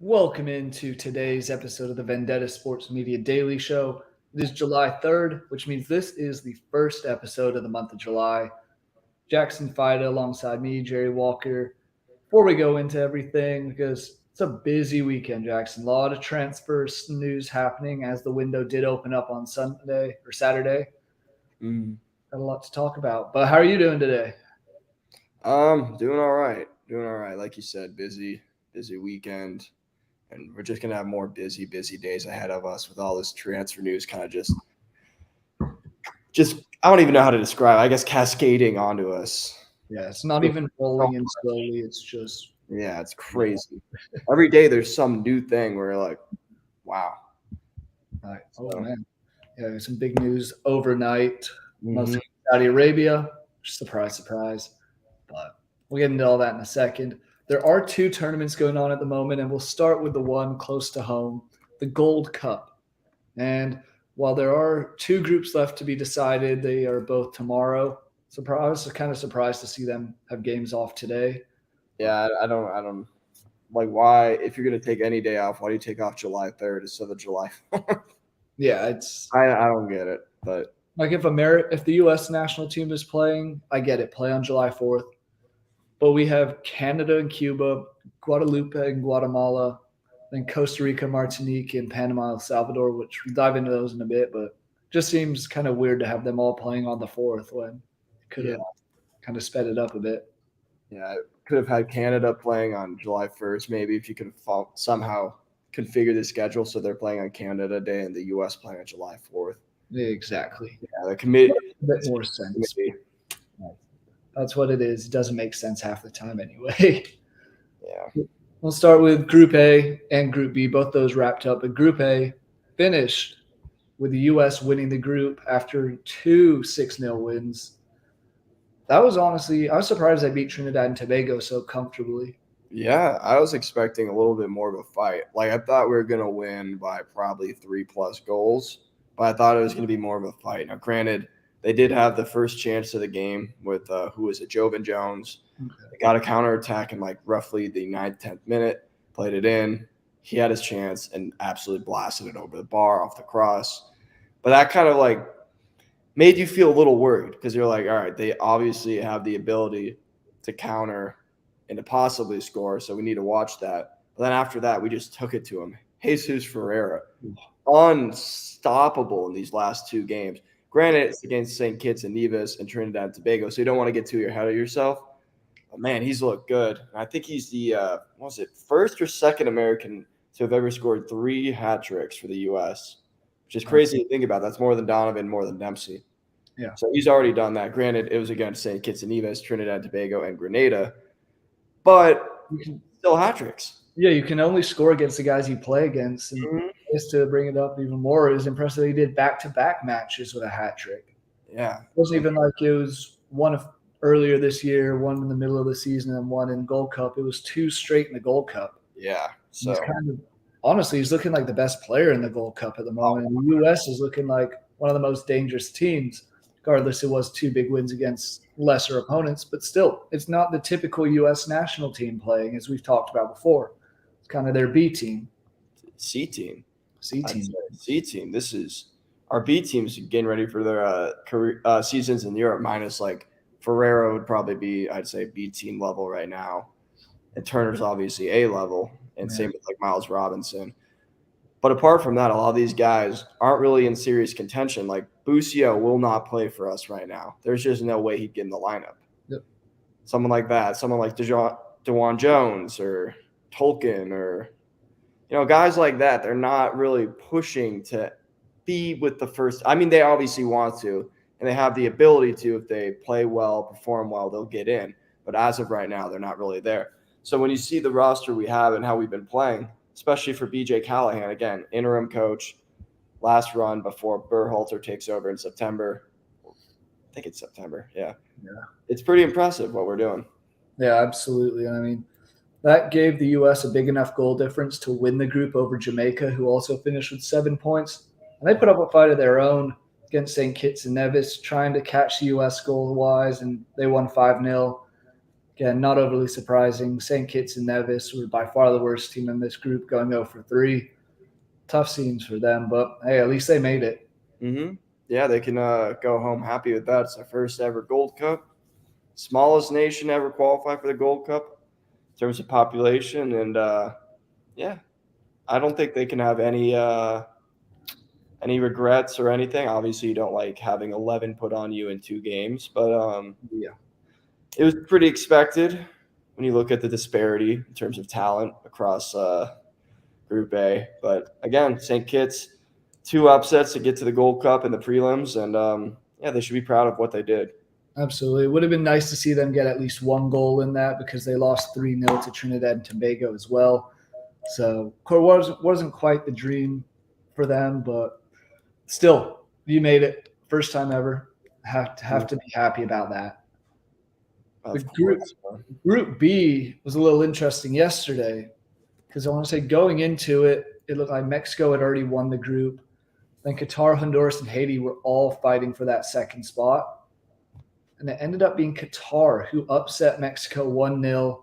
Welcome into today's episode of the Vendetta Sports Media Daily Show. It is July 3rd, which means this is the first episode of the month of July. Jackson Fyda alongside me, Jerry Walker. Before we go into everything, because it's a busy weekend, Jackson. A lot of transfers news happening as the window did open up on Sunday or Saturday. Mm. Got a lot to talk about. But how are you doing today? Doing all right. Doing all right. Like you said, busy weekend. And we're just gonna have more busy days ahead of us with all this transfer news kind of just I don't even know how to describe it. I guess cascading onto us. Yeah, it's not even rolling in slowly. It's just Yeah, it's crazy. Every day there's some new thing where you're like, wow. all right. Oh man. Yeah, some big news overnight. Mhm. Mostly Saudi Arabia. Surprise, surprise. But we'll get into all that in a second. There are two tournaments going on at the moment, and we'll start with the one close to home, the Gold Cup. And while there are two groups left to be decided, they are both tomorrow. I was kind of surprised to see them have games off today. Yeah, I don't like why if you're gonna take any day off, why do you take off July 3rd instead of July 4th? Yeah, it's I don't get it, but like if the U.S. national team is playing, I get it, play on July 4th. But we have Canada and Cuba, Guadalupe and Guatemala, then Costa Rica, Martinique, and Panama, El Salvador, which we'll dive into those in a bit. But just seems kind of weird to have them all playing on the 4th when could have kind of sped it up a bit. yeah, could have had Canada playing on July 1st, maybe if you could have somehow configure the schedule so they're playing on Canada Day and the U.S. playing on July 4th. Yeah, exactly. Yeah, the committee. A bit more sense. That's what it is. It doesn't make sense half the time anyway. Yeah. We'll start with Group A and Group B. Both those wrapped up. But Group A finished with the U.S. winning the group after two 6-0 wins. I was surprised they beat Trinidad and Tobago so comfortably. Yeah, I was expecting a little bit more of a fight. Like I thought we were gonna win by probably 3+ goals, but I thought it was gonna be more of a fight. Now, granted, they did have the first chance of the game with who was it, Jovan Jones. Okay. They got a counterattack in like roughly the 9th, 10th minute, played it in. He had his chance and absolutely blasted it over the bar off the cross. But that kind of like made you feel a little worried because you're like, all right, they obviously have the ability to counter and to possibly score, so we need to watch that. But then after that, we just took it to him. Jesus Ferreira, unstoppable in these last two games. Granted, it's against St. Kitts and Nevis and Trinidad and Tobago, so you don't want to get too ahead of yourself. But man, he's looked good. I think he's the first or second American to have ever scored 3 hat tricks for the U.S., which is crazy to think about. That's more than Donovan, more than Dempsey. Yeah. So he's already done that. Granted, it was against St. Kitts and Nevis, Trinidad and Tobago, and Grenada, but you can still hat tricks. Yeah, you can only score against the guys you play against. And just to bring it up even more, it was impressive he did back-to-back matches with a hat trick. Yeah. It wasn't even like it was one earlier this year, one in the middle of the season, and one in Gold Cup. It was 2 straight in the Gold Cup. Yeah. So Honestly, he's looking like the best player in the Gold Cup at the moment. And the U.S. is looking like one of the most dangerous teams. Regardless, it was 2 big wins against lesser opponents, but still, it's not the typical U.S. national team playing, as we've talked about before. It's kind of their B team. C team. C team. C team. This is our B teams getting ready for their career seasons in Europe. Minus like Ferrero would probably be, I'd say, B team level right now, and Turner's obviously A level, and same with like Miles Robinson. But apart from that, a lot of these guys aren't really in serious contention. Like Busio will not play for us right now. There's just no way he'd get in the lineup. Yep. Someone like that, someone like DeJuan Jones or Tolkien or guys like that, they're not really pushing to be with the first. I mean, they obviously want to, and they have the ability to. If they play well, perform well, they'll get in. But as of right now, they're not really there. So when you see the roster we have and how we've been playing, especially for BJ Callahan, again, interim coach, last run before Berhalter takes over in September. I think it's September. Yeah. It's pretty impressive what we're doing. Yeah, absolutely. And I mean, that gave the U.S. a big enough goal difference to win the group over Jamaica, who also finished with 7 points. And they put up a fight of their own against St. Kitts and Nevis, trying to catch the U.S. goal-wise, and they won 5-0. Again, not overly surprising. St. Kitts and Nevis were by far the worst team in this group, going 0-3. Tough scenes for them, but hey, at least they made it. Mm-hmm. Yeah, they can go home happy with that. It's their first ever Gold Cup. Smallest nation ever qualify for the Gold Cup in terms of population. And, yeah, I don't think they can have any regrets or anything. Obviously, you don't like having 11 put on you in 2 games, but Yeah. it was pretty expected when you look at the disparity in terms of talent across Group A. But again, St. Kitts, 2 upsets to get to the Gold Cup in the prelims, and yeah, they should be proud of what they did. Absolutely. It would have been nice to see them get at least 1 goal in that because they lost 3-0 to Trinidad and Tobago as well. So it wasn't quite the dream for them, but still, you made it. First time ever. Have to be happy about that. Of Group course. Group B was a little interesting yesterday because I want to say going into it, it looked like Mexico had already won the group. Then Qatar, Honduras, and Haiti were all fighting for that second spot. And it ended up being Qatar who upset Mexico 1-0.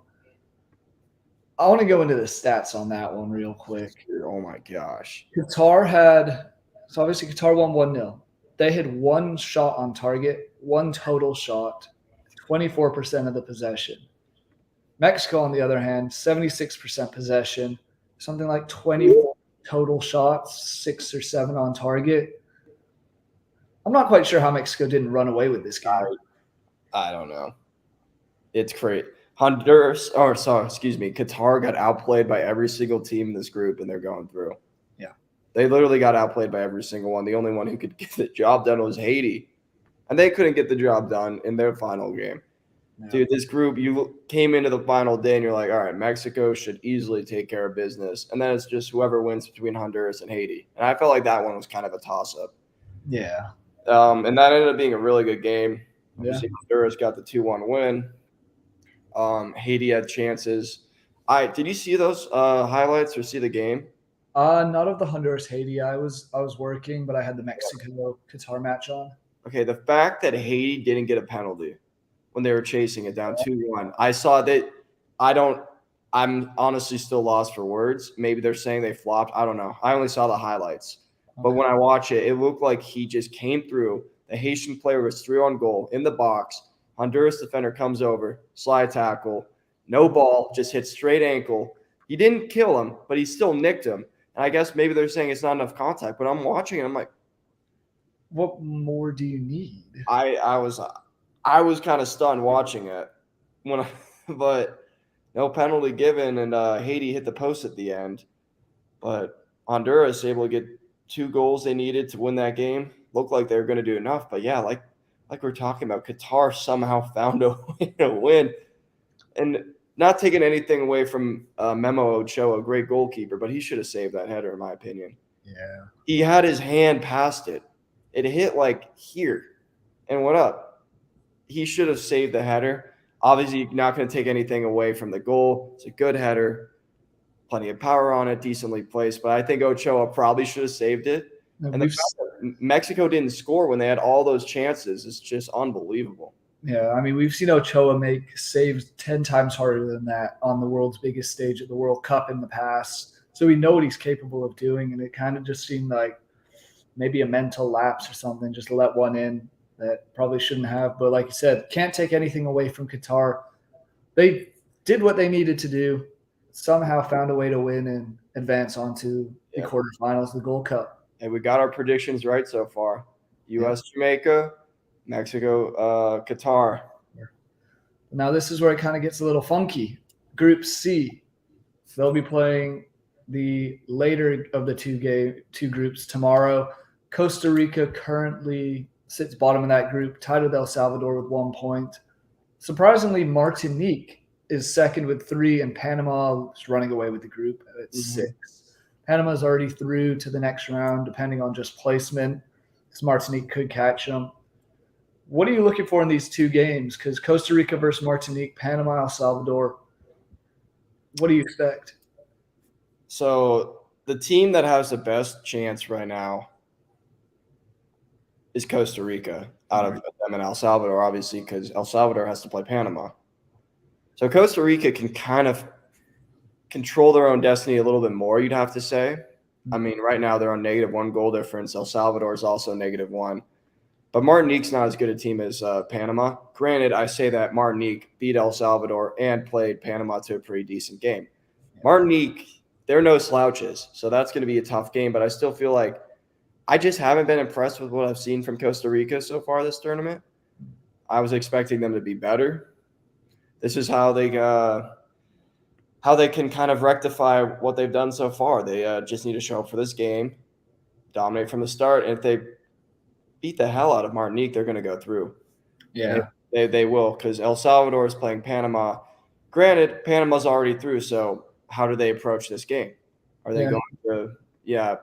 I want to go into the stats on that one real quick. Oh my gosh. So obviously Qatar won 1-0. They had 1 shot on target, 1 total shot, 24% of the possession. Mexico, on the other hand, 76% possession, something like 24 total shots, 6 or 7 on target. I'm not quite sure how Mexico didn't run away with this game. I don't know. It's crazy. Qatar got outplayed by every single team in this group, and they're going through. Yeah. They literally got outplayed by every single one. The only one who could get the job done was Haiti, and they couldn't get the job done in their final game. No. Dude, this group, you came into the final day, and you're like, all right, Mexico should easily take care of business, and then it's just whoever wins between Honduras and Haiti. And I felt like that one was kind of a toss-up. Yeah. And that ended up being a really good game. Obviously, Yeah. Honduras got the 2-1 win. Haiti had chances. Did you see those highlights or see the game? Not of the Honduras Haiti. I was working, but I had the Mexico Qatar match on. Okay, the fact that Haiti didn't get a penalty when they were chasing it down 2-1. I saw that. I'm honestly still lost for words. Maybe they're saying they flopped. I don't know. I only saw the highlights. Okay. But when I watch it, it looked like he just came through. The Haitian player was 3 on goal in the box. Honduras defender comes over, slide tackle, no ball, just hit straight ankle. He didn't kill him, but he still nicked him. And I guess maybe they're saying it's not enough contact, but I'm watching and I'm like, what more do you need? I was kind of stunned watching it but no penalty given, and Haiti hit the post at the end. But Honduras able to get 2 goals they needed to win that game. Looked like they were going to do enough, but yeah, like we're talking about, Qatar somehow found a way to win. And not taking anything away from Memo Ochoa, a great goalkeeper, but he should have saved that header, in my opinion. Yeah. He had his hand past it. It hit like here and went up. He should have saved the header. Obviously, you're not going to take anything away from the goal. It's a good header. Plenty of power on it, decently placed. But I think Ochoa probably should have saved it. No, and the fact that Mexico didn't score when they had all those chances is just unbelievable. Yeah, I mean, we've seen Ochoa make saves 10 times harder than that on the world's biggest stage at the World Cup in the past. So we know what he's capable of doing, and it kind of just seemed like maybe a mental lapse or something, just let one in that probably shouldn't have. But like you said, can't take anything away from Qatar. They did what they needed to do, somehow found a way to win and advance onto the quarterfinals of the Gold Cup. And we got our predictions right so far. U.S., Jamaica, Mexico, Qatar. Now this is where it kind of gets a little funky. Group C, they'll be playing the later of the two groups tomorrow. Costa Rica currently sits bottom of that group, tied with El Salvador with 1 point. Surprisingly, Martinique is second with 3, and Panama is running away with the group at 6. Panama's already through to the next round, depending on just placement, because Martinique could catch them. What are you looking for in these 2 games? Because Costa Rica versus Martinique, Panama, El Salvador. What do you expect? So the team that has the best chance right now is Costa Rica out of them and El Salvador, obviously, because El Salvador has to play Panama. So Costa Rica can kind of control their own destiny a little bit more, you'd have to say. I mean, right now they're on -1 goal difference. El Salvador is also -1. But Martinique's not as good a team as Panama. Granted, I say that Martinique beat El Salvador and played Panama to a pretty decent game. Martinique, they're no slouches, so that's going to be a tough game. But I still feel like I just haven't been impressed with what I've seen from Costa Rica so far this tournament. I was expecting them to be better. This is how they can kind of rectify what they've done so far. They just need to show up for this game, dominate from the start, and if they beat the hell out of Martinique, they're going to go through. Yeah. They will, because El Salvador is playing Panama. Granted, Panama's already through, so how do they approach this game? Are they going to,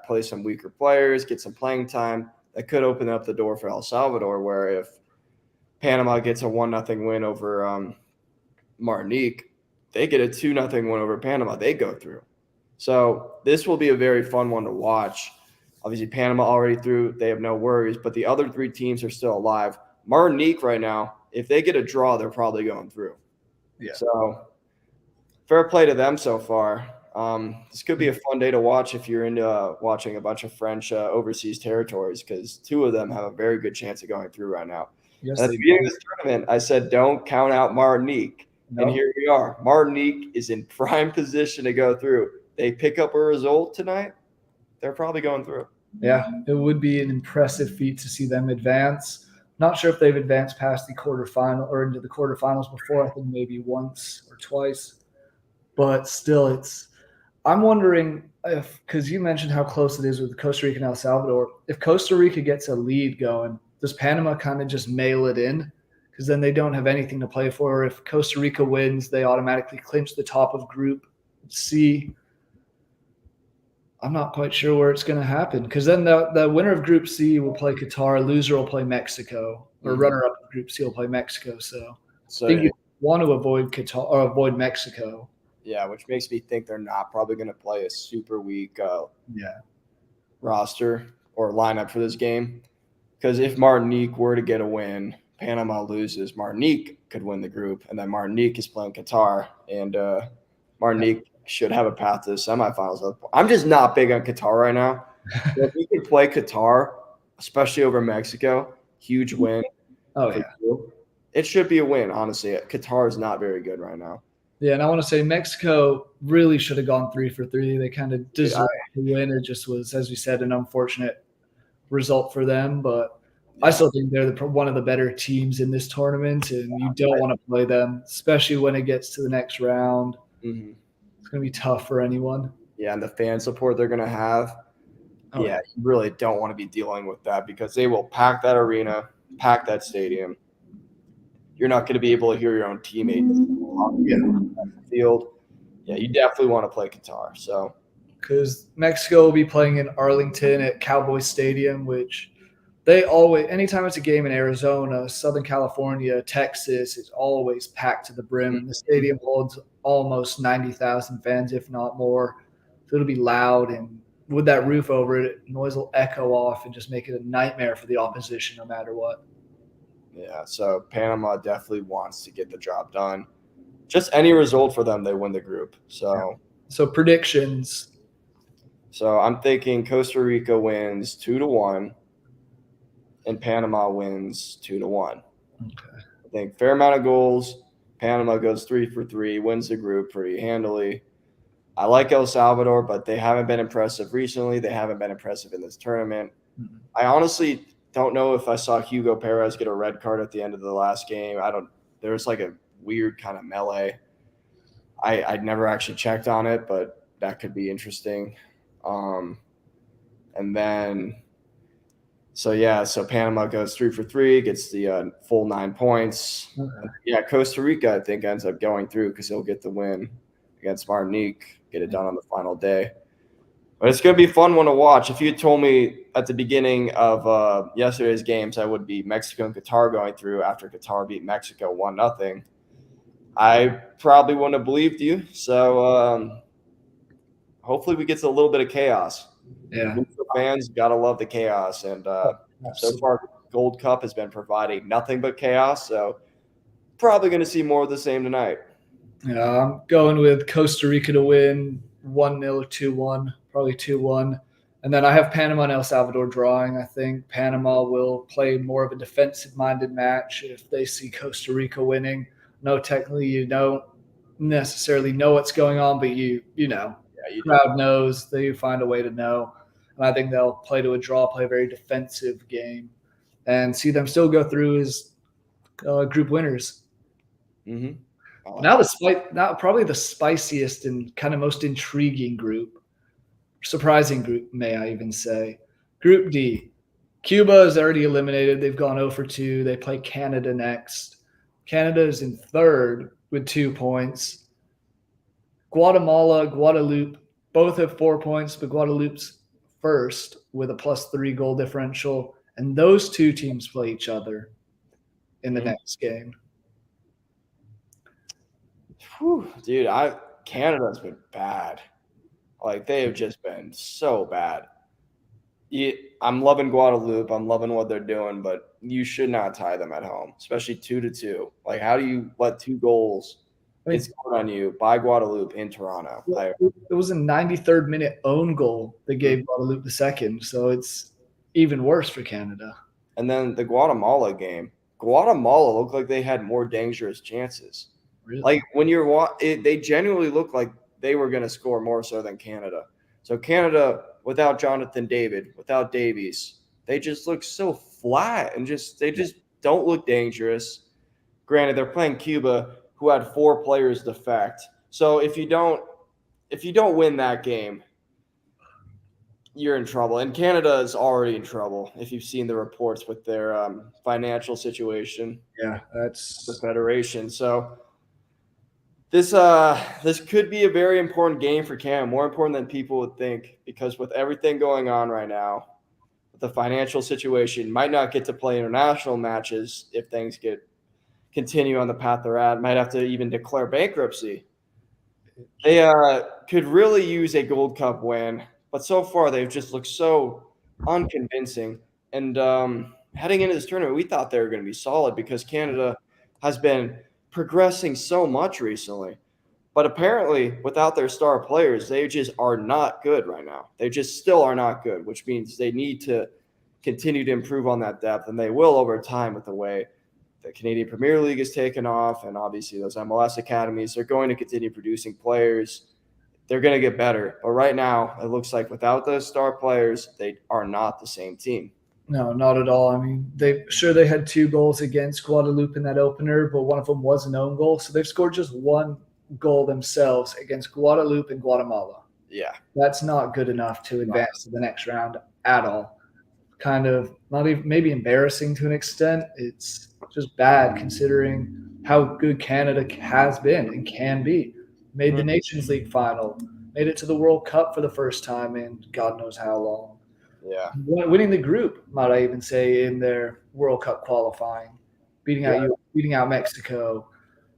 play some weaker players, get some playing time? That could open up the door for El Salvador, where if Panama gets a 1-0 win over Martinique, they get a 2-0 win over Panama, they go through. So this will be a very fun one to watch. Obviously, Panama already through. They have no worries, but the other 3 teams are still alive. Martinique right now, if they get a draw, they're probably going through. Yeah. So fair play to them so far. This could be a fun day to watch if you're into watching a bunch of French overseas territories, because 2 of them have a very good chance of going through right now. Yes, at the beginning of this tournament, I said don't count out Martinique. And here we are. Martinique is in prime position to go through. They pick up a result tonight, they're probably going through. Yeah, it would be an impressive feat to see them advance. Not sure if they've advanced past the quarterfinal or into the quarterfinals before. I think maybe once or twice. But still, I'm wondering if, because you mentioned how close it is with Costa Rica and El Salvador, if Costa Rica gets a lead going, does Panama kind of just mail it in? Because then they don't have anything to play for. If Costa Rica wins, they automatically clinch the top of Group C. I'm not quite sure where it's going to happen, because then the winner of Group C will play Qatar, loser will play Mexico, or runner-up of Group C will play Mexico. So I think you want to avoid Qatar or avoid Mexico. Yeah, which makes me think they're not probably going to play a super weak roster or lineup for this game, because if Martinique were to get a win, Panama loses, Martinique could win the group, and then Martinique is playing Qatar, and Martinique should have a path to the semifinals. I'm just not big on Qatar right now. So if we can play Qatar, especially over Mexico, huge win. Oh, yeah. It should be a win, honestly. Qatar is not very good right now. Yeah, and I want to say Mexico really should have gone 3 for 3. They kind of deserved to win. It just was, as we said, an unfortunate result for them. But I still think they're one of the better teams in this tournament, and you don't want to play them, especially when it gets to the next round. Mm-hmm. It's going to be tough for anyone. Yeah, and the fan support they're going to have. You really don't want to be dealing with that, because they will pack that arena, pack that stadium. You're not going to be able to hear your own teammates on the field. Yeah, you definitely want to play Qatar. So, because Mexico will be playing in Arlington at Cowboy Stadium, which they always, anytime it's a game in Arizona, Southern California, Texas, it's always packed to the brim. And the stadium holds almost 90,000 fans, if not more. So it'll be loud, and with that roof over it, noise will echo off and just make it a nightmare for the opposition no matter what. Yeah, so Panama definitely wants to get the job done. Just any result for them, they win the group. So predictions. So I'm thinking Costa Rica wins 2-1, and Panama wins 2-1. Okay. I think fair amount of goals. Panama goes 3 for 3, wins the group pretty handily. I like El Salvador, but they haven't been impressive recently. They haven't been impressive in this tournament. Mm-hmm. I honestly don't know if I saw Hugo Perez get a red card at the end of the last game. There was like a weird kind of melee. I'd never actually checked on it, but that could be interesting. And then, so Panama goes 3 for 3, gets the full 9 points. Okay. Yeah, Costa Rica, I think, ends up going through because he'll get the win against Martinique, get it done on the final day. But it's going to be a fun one to watch. If you had told me at the beginning of yesterday's games I would be Mexico and Qatar going through after Qatar beat Mexico 1-0, I probably wouldn't have believed you. So hopefully we get to a little bit of chaos. Yeah. Fans got to love the chaos. And so far, Gold Cup has been providing nothing but chaos. So probably going to see more of the same tonight. Yeah, I'm going with Costa Rica to win 1-0 or 2-1, probably 2-1. And then I have Panama and El Salvador drawing. I think Panama will play more of a defensive minded match if they see Costa Rica winning. No, technically you don't necessarily know what's going on, but you know, Yeah, you do. crowd knows. They find a way to know. And I think they'll play to a draw, play a very defensive game, and see them still go through as group winners. Mm-hmm. Now probably the spiciest and kind of most intriguing group, surprising group, may I even say. Group D. Cuba is already eliminated. They've gone 0 for 2. They play Canada next. Canada is in third with 2 points. Guatemala, Guadeloupe, both have 4 points, but Guadeloupe's first with a +3 goal differential. And those two teams play each other in the next game. Whew, dude, Canada's been bad. Like they have just been so bad. I'm loving Guadeloupe. I'm loving what they're doing, but you should not tie them at home, especially 2-2. Like, how do you let 2 goals get scored on you by Guadeloupe in Toronto? It was a 93rd minute own goal that gave Guadeloupe the second, so it's even worse for Canada. And then the Guatemala game, Guatemala looked like they had more dangerous chances. Really? Like when they genuinely looked like they were going to score more so than Canada. So Canada, without Jonathan David, without Davies, they just look so flat and they just don't look dangerous. Granted, they're playing Cuba, who had 4 players defect. So if you don't win that game, you're in trouble. And Canada is already in trouble if you've seen the reports with their financial situation. Yeah, that's the federation. So this could be a very important game for Cam, more important than people would think, because with everything going on right now, with the financial situation, might not get to play international matches if things continue on the path they're at. Might have to even declare bankruptcy. They could really use a Gold Cup win, but so far they've just looked so unconvincing. And heading into this tournament, we thought they were going to be solid because Canada has been progressing so much recently. But apparently, without their star players, they just are not good right now. They just still are not good, which means they need to continue to improve on that depth, and they will over time with the way the Canadian Premier League is taken off, and obviously those MLS academies are going to continue producing players. They're going to get better. But right now, it looks like without those star players, they are not the same team. No, not at all. I mean, they had 2 goals against Guadeloupe in that opener, but one of them was an own goal. So they've scored just 1 goal themselves against Guadeloupe and Guatemala. Yeah. That's not good enough to advance to the next round at all. Kind of not even maybe embarrassing to an extent. It's just bad considering how good Canada has been and can be. Made the Nations League final, made it to the World Cup for the first time in God knows how long. Yeah. Winning the group, might I even say, in their World Cup qualifying, beating out Mexico.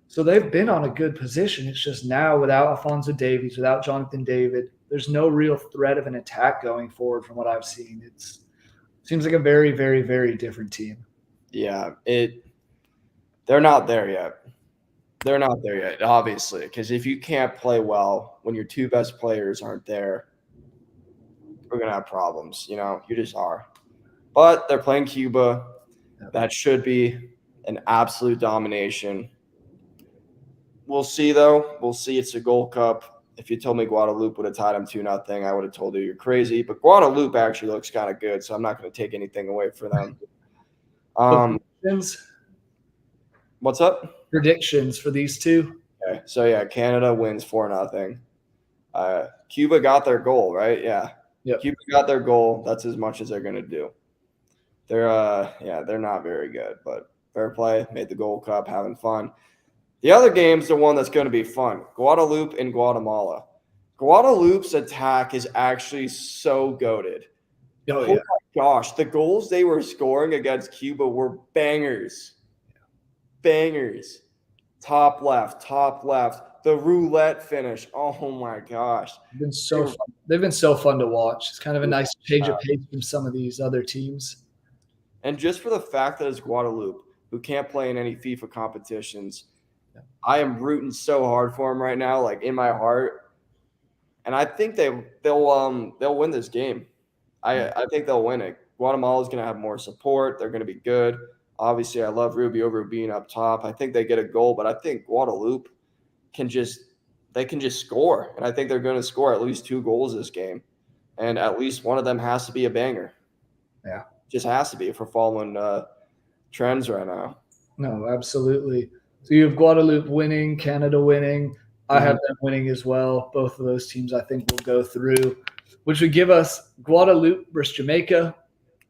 So they've been on a good position. It's just now without Alphonso Davies, without Jonathan David, there's no real threat of an attack going forward from what I've seen. It seems like a very, very, very different team. Yeah, they're not there yet. They're not there yet, obviously, because if you can't play well when your 2 best players aren't there, we're going to have problems. You just are. But they're playing Cuba. That should be an absolute domination. We'll see, though. We'll see. It's a Gold Cup. If you told me Guadeloupe would have tied them 2-0, I would have told you you're crazy. But Guadeloupe actually looks kind of good, so I'm not going to take anything away from them. What's up? Predictions for these 2? Okay, so yeah, Canada wins 4-0. Cuba got their goal, right? Yeah. Yep. Cuba got their goal. That's as much as they're going to do. They're not very good, but fair play. Made the Gold Cup, having fun. The other game's the one that's going to be fun. Guadeloupe and Guatemala. Guadeloupe's attack is actually so goated. Oh my gosh, the goals they were scoring against Cuba were bangers. Bangers. Top left. The roulette finish. Oh my gosh. They've been so fun to watch. It's kind of a nice change of pace from some of these other teams. And just for the fact that it's Guadeloupe, who can't play in any FIFA competitions, I am rooting so hard for them right now, like in my heart, and I think they'll win this game. I think they'll win it. Guatemala's going to have more support. They're going to be good. Obviously, I love Rubio being up top. I think they get a goal, but I think Guadalupe can just score, and I think they're going to score at least 2 goals this game, and at least one of them has to be a banger. Yeah, just has to be if we're following trends right now. No, absolutely. So you have Guadalupe winning, Canada winning. I have them winning as well. Both of those teams I think will go through, which would give us Guadalupe versus Jamaica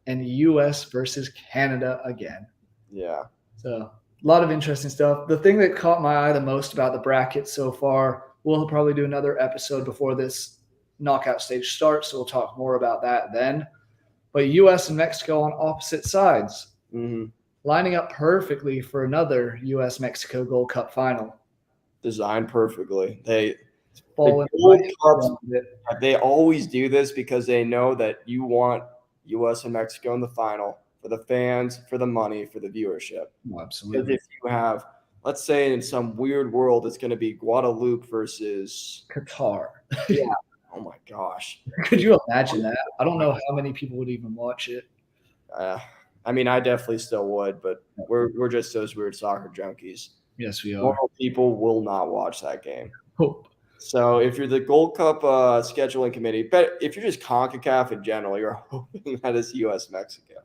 and U.S. versus Canada again. Yeah. So a lot of interesting stuff. The thing that caught my eye the most about the bracket so far, we'll probably do another episode before this knockout stage starts, so we'll talk more about that then. But U.S. and Mexico on opposite sides, lining up perfectly for another U.S.-Mexico Gold Cup final. Designed perfectly. They always do this because they know that you want U.S. and Mexico in the final for the fans, for the money, for the viewership. Oh, absolutely. Because if you have, let's say in some weird world, it's going to be Guadalupe versus Qatar. Yeah. Oh my gosh. Could you imagine that? I don't know how many people would even watch it. I mean, I definitely still would, but we're just those weird soccer junkies. Yes, we are. Normal people will not watch that game. Hope. So if you're the Gold Cup scheduling committee, but if you're just CONCACAF in general, you're hoping that it's U.S.-Mexico.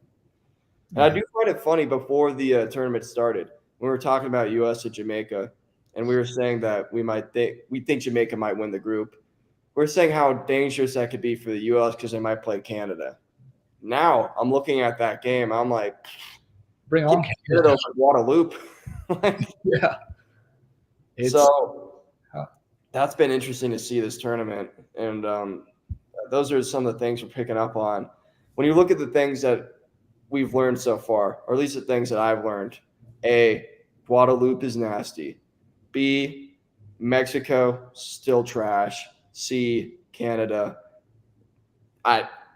And I do find it funny, before the tournament started, we were talking about U.S. and Jamaica, and we were saying that we think Jamaica might win the group. We're saying how dangerous that could be for the U.S. because they might play Canada. Now I'm looking at that game. I'm like, bring on Canada over Guadalupe. Yeah. So that's been interesting to see this tournament. And those are some of the things we're picking up on. When you look at the things that we've learned so far, or at least the things that I've learned, A, Guadalupe is nasty. B, Mexico, still trash. C, Canada.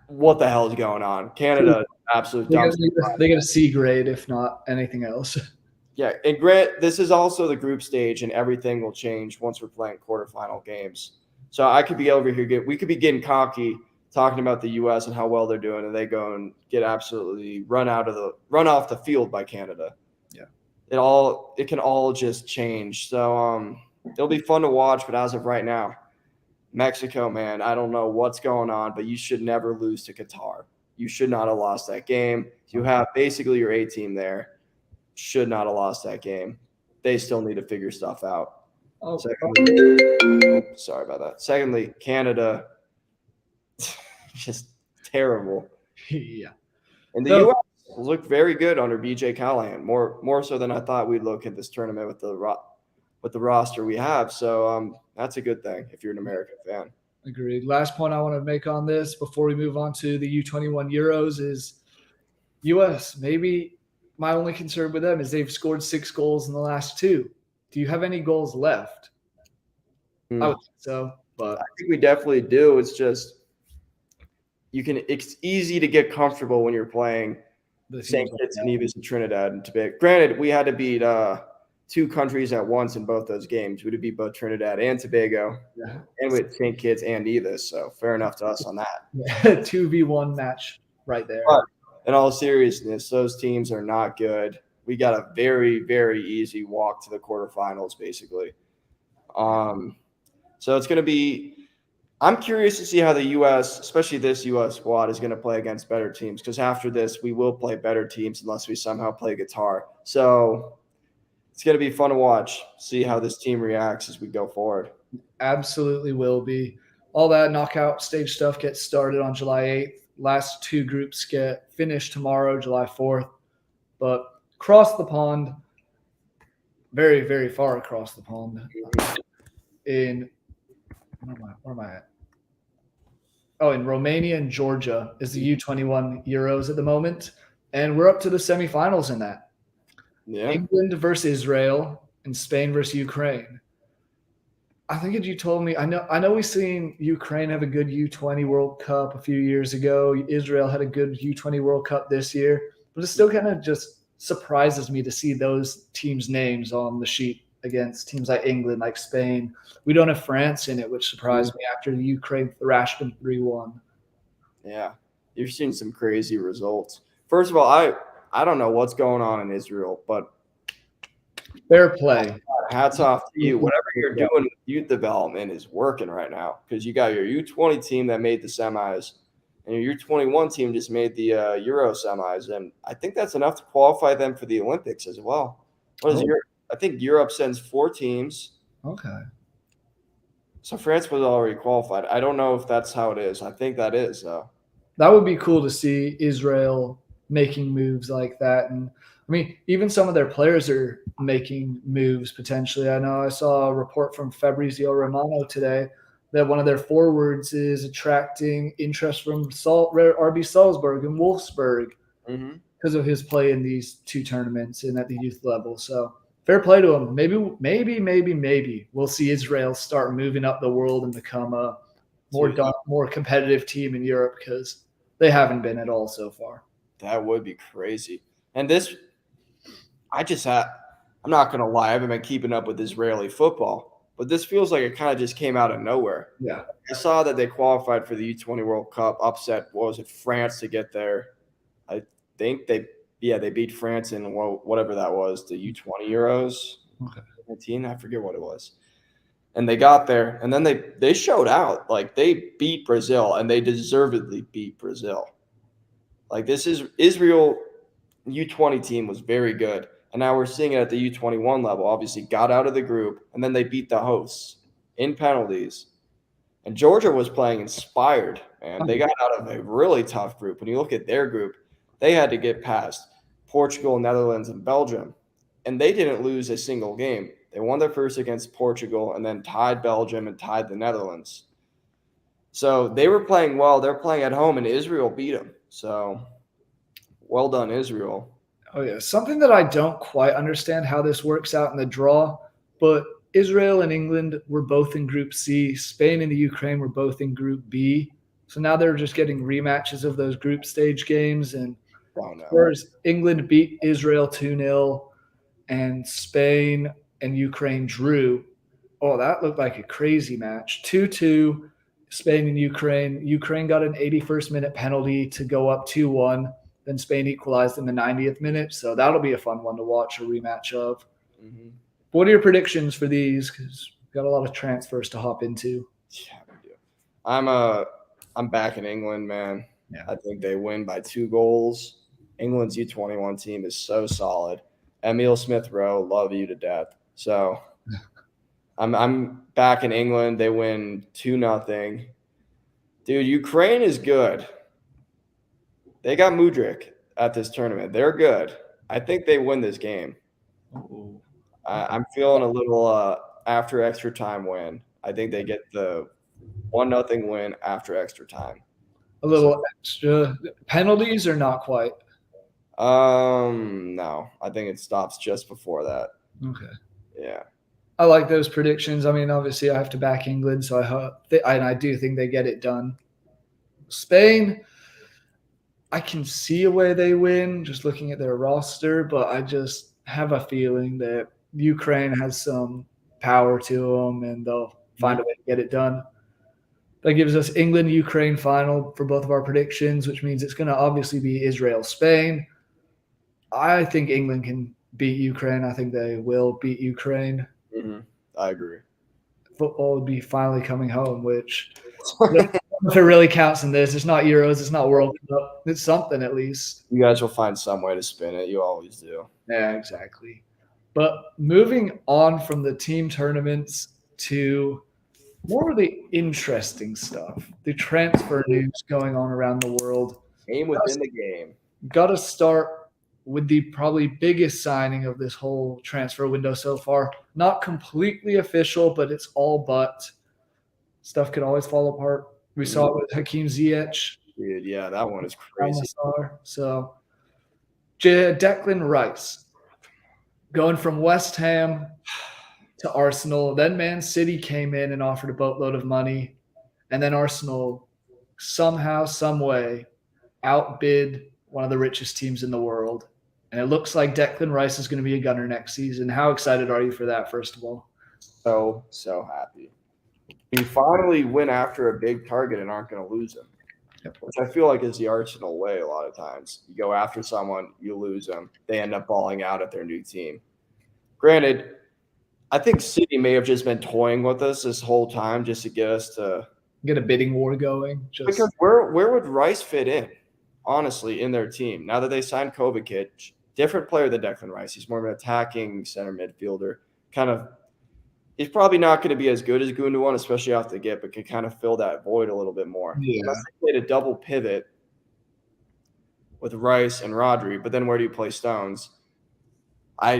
What the hell is going on? Canada, absolute dumb. They get a C grade, if not anything else. Yeah, and Grant, this is also the group stage, and everything will change once we're playing quarterfinal games. So I could be over here, we could be getting cocky talking about the U.S. and how well they're doing, and they go and get absolutely run off the field by Canada. Yeah, it can all just change. So it'll be fun to watch, but as of right now, Mexico, man, I don't know what's going on, but you should never lose to Qatar. You should not have lost that game. You have basically your A team there. Should not have lost that game. They still need to figure stuff out. Sorry about that. Secondly, Canada, just terrible. Yeah. And the U.S. looked very good under BJ Callahan, more so than I thought we'd look at this tournament with the roster we have. So that's a good thing if you're an American fan. Agreed. Last point I want to make on this before we move on to the U21 Euros is U.S. Maybe my only concern with them is they've scored 6 goals in the last 2. Do you have any goals left? I would think so, but I think we definitely do. It's just it's easy to get comfortable when you're playing St. Kitts and Nevis and Trinidad and Tobago. Granted, we had to beat 2 countries at once in both those games. We had to beat both Trinidad and Tobago, and with St. Kitts and Nevis. So fair enough to us on that. 2v1 match right there. But in all seriousness, those teams are not good. We got a very, very easy walk to the quarterfinals, basically. So it's going to be – I'm curious to see how the U.S., especially this U.S. squad, is going to play against better teams, because after this, we will play better teams unless we somehow play guitar. So it's going to be fun to watch, see how this team reacts as we go forward. Absolutely will be. All that knockout stage stuff gets started on July 8th. Last 2 groups get finished tomorrow, July 4th. But across the pond, very, very far across the pond, in where am I at? Oh, in Romania and Georgia is the U21 Euros at the moment. And we're up to the semifinals in that. Yeah. England versus Israel and Spain versus Ukraine. I think you told me, I know we've seen Ukraine have a good U20 World Cup a few years ago. Israel had a good U20 World Cup this year, but it still kind of just surprises me to see those teams' names on the sheet against teams like England, like Spain. We don't have France in it, which surprised me after the Ukraine thrashed them 3-1. Yeah, you've seen some crazy results. First of all, I don't know what's going on in Israel, but Fair play. hats off to you. Whatever you're doing with youth development is working right now because you got your U20 team that made the semis, and your U21 team just made the Euro semis, and I think that's enough to qualify them for the Olympics as well. What is Europe? I think Europe sends 4 teams. Okay. So France was already qualified. I don't know if that's how it is. I think that is, though. That would be cool to see Israel making moves like that. And I mean, even some of their players are making moves potentially. I know I saw a report from Fabrizio Romano today that one of their forwards is attracting interest from RB Salzburg and Wolfsburg because of his play in these 2 tournaments and at the youth level. So fair play to him. Maybe we'll see Israel start moving up the world and become a more competitive team in Europe because they haven't been at all so far. That would be crazy. And this, I'm not going to lie, I haven't been keeping up with Israeli football, but this feels like it kind of just came out of nowhere. Yeah. I saw that they qualified for the U20 World Cup, upset, France to get there. I think they beat France in whatever that was, the U20 Euros. Okay. 19, I forget what it was. And they got there, and then they showed out. Like, they beat Brazil, and they deservedly beat Brazil. Like, this is Israel U20 team was very good. And now we're seeing it at the U21 level. Obviously, got out of the group, and then they beat the hosts in penalties. And Georgia was playing inspired, man. They got out of a really tough group. When you look at their group, they had to get past Portugal, Netherlands, and Belgium. And they didn't lose a single game. They won their first against Portugal and then tied Belgium and tied the Netherlands. So they were playing well. They're playing at home, and Israel beat them. So well done, Israel. Oh, yeah. Something that I don't quite understand how this works out in the draw, but Israel and England were both in Group C. Spain and the Ukraine were both in Group B. So now they're just getting rematches of those group stage games. And whereas England beat Israel 2-0 and Spain and Ukraine drew. Oh, that looked like a crazy match. 2-2, Spain and Ukraine. Ukraine got an 81st minute penalty to go up 2-1. Then Spain equalized in the 90th minute. So that'll be a fun one to watch, a rematch of. Mm-hmm. What are your predictions for these? Because we've got a lot of transfers to hop into. Yeah, we do. I'm back in England, man. Yeah. I think they win by 2 goals. England's U21 team is so solid. Emile Smith-Rowe, love you to death. So I'm back in England. They win 2-0. Dude, Ukraine is good. They got Mudryk at this tournament. They're good. I think they win this game. I'm feeling a little after extra time win. I think they get the 1-0 win after extra time. A little extra. Penalties or not quite? No. I think it stops just before that. Okay. Yeah. I like those predictions. I mean, obviously, I have to back England, so I do think they get it done. Spain, I can see a way they win just looking at their roster, but I just have a feeling that Ukraine has some power to them, and they'll find a way to get it done. That gives us England-Ukraine final for both of our predictions, which means it's going to obviously be Israel-Spain. I think England can beat Ukraine. I think they will beat Ukraine. Mm-hmm. I agree. Football would be finally coming home, which if it really counts in this, it's not Euros, it's not World Cup. It's something at least. You guys will find some way to spin it. You always do. Yeah, exactly. But moving on from the team tournaments to more of the interesting stuff, the transfer news going on around the world. Game within the game. Got to start with the probably biggest signing of this whole transfer window so far. Not completely official, but it's all but. Stuff could always fall apart. We saw it with Hakeem Ziyech. Dude, yeah, that one is crazy. So, Declan Rice going from West Ham to Arsenal. Then Man City came in and offered a boatload of money. And then Arsenal somehow, some way outbid one of the richest teams in the world And it looks like Declan Rice is going to be a gunner next season. How excited are you for that, first of all? So happy. We finally went after a big target and aren't going to lose him, which I feel like is the Arsenal way a lot of times. You go after someone, you lose them. They end up balling out at their new team. Granted, I think City may have just been toying with us this whole time just to get us to get a bidding war going. Because where would Rice fit in, honestly, in their team? Now that they signed Kovacic, different player than Declan Rice. He's more of an attacking center midfielder. He's probably not going to be as good as Gundogan, especially off the get, but can kind of fill that void a little bit more. Yeah. Unless they played a double pivot with Rice and Rodri, but then where do you play Stones? I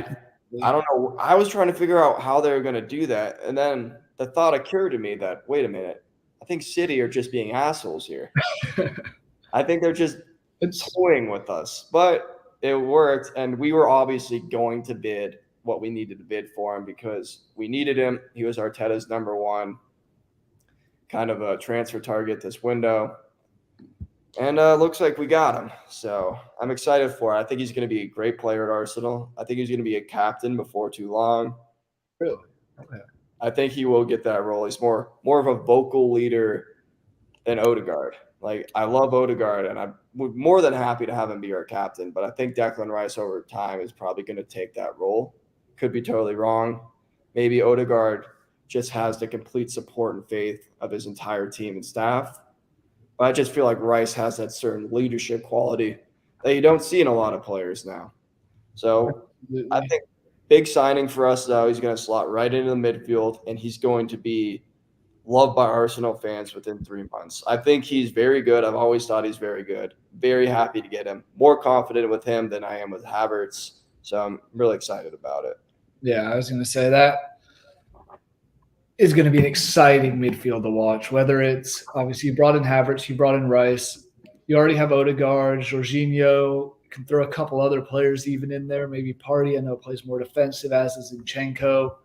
don't know. I was trying to figure out how they were going to do that, and then the thought occurred to me that, wait a minute, I think City are just being assholes here. I think they're just toying with us, but it worked, and we were obviously going to bid what we needed to bid for him because we needed him. He was Arteta's number one kind of a transfer target this window. And looks like we got him. So I'm excited for it. I think he's going to be a great player at Arsenal. I think he's going to be a captain before too long. Really? Okay. I think he will get that role. He's more of a vocal leader than Odegaard. Like, I love Odegaard, and I'm more than happy to have him be our captain. But I think Declan Rice over time is probably going to take that role. Could be totally wrong. Maybe Odegaard just has the complete support and faith of his entire team and staff. But I just feel like Rice has that certain leadership quality that you don't see in a lot of players now. So I think big signing for us, though. He's going to slot right into the midfield, and he's going to be loved by Arsenal fans within 3 months. I think he's very good. I've always thought he's very good. Very happy to get him. More confident with him than I am with Havertz. So I'm really excited about it. Yeah, I was going to say that is going to be an exciting midfield to watch. Whether it's obviously you brought in Havertz, you brought in Rice, you already have Odegaard, Jorginho. You can throw a couple other players even in there. Maybe Party, I know, plays more defensive, as is Zinchenko.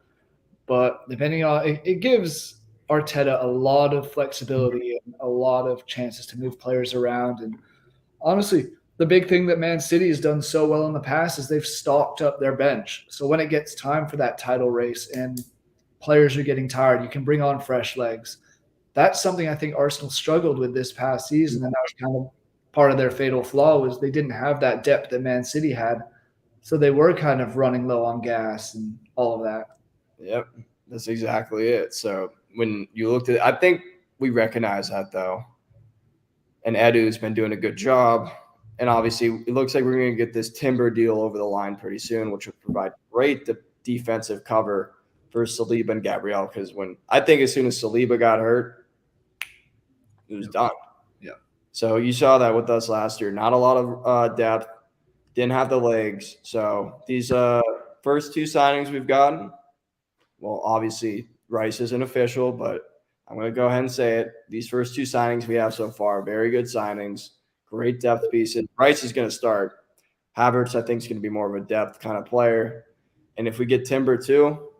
But depending on it gives Arteta a lot of flexibility and a lot of chances to move players around. And honestly, the big thing that Man City has done so well in the past is they've stocked up their bench. So when it gets time for that title race and players are getting tired, you can bring on fresh legs. That's something I think Arsenal struggled with this past season, and that was kind of part of their fatal flaw was they didn't have that depth that Man City had. So they were kind of running low on gas and all of that. Yep, that's exactly it. So when you looked at it, I think we recognize that, though. And Edu's been doing a good job. And obviously, it looks like we're going to get this Timber deal over the line pretty soon, which will provide great defensive cover for Saliba and Gabriel. Because as soon as Saliba got hurt, it was done. Yeah. So you saw that with us last year. Not a lot of depth. Didn't have the legs. So these first two signings we've gotten, well, obviously Rice isn't official, but I'm going to go ahead and say it. These first two signings we have so far, very good signings. Great depth pieces. Rice is going to start. Havertz, I think, is going to be more of a depth kind of player. And if we get Timber too,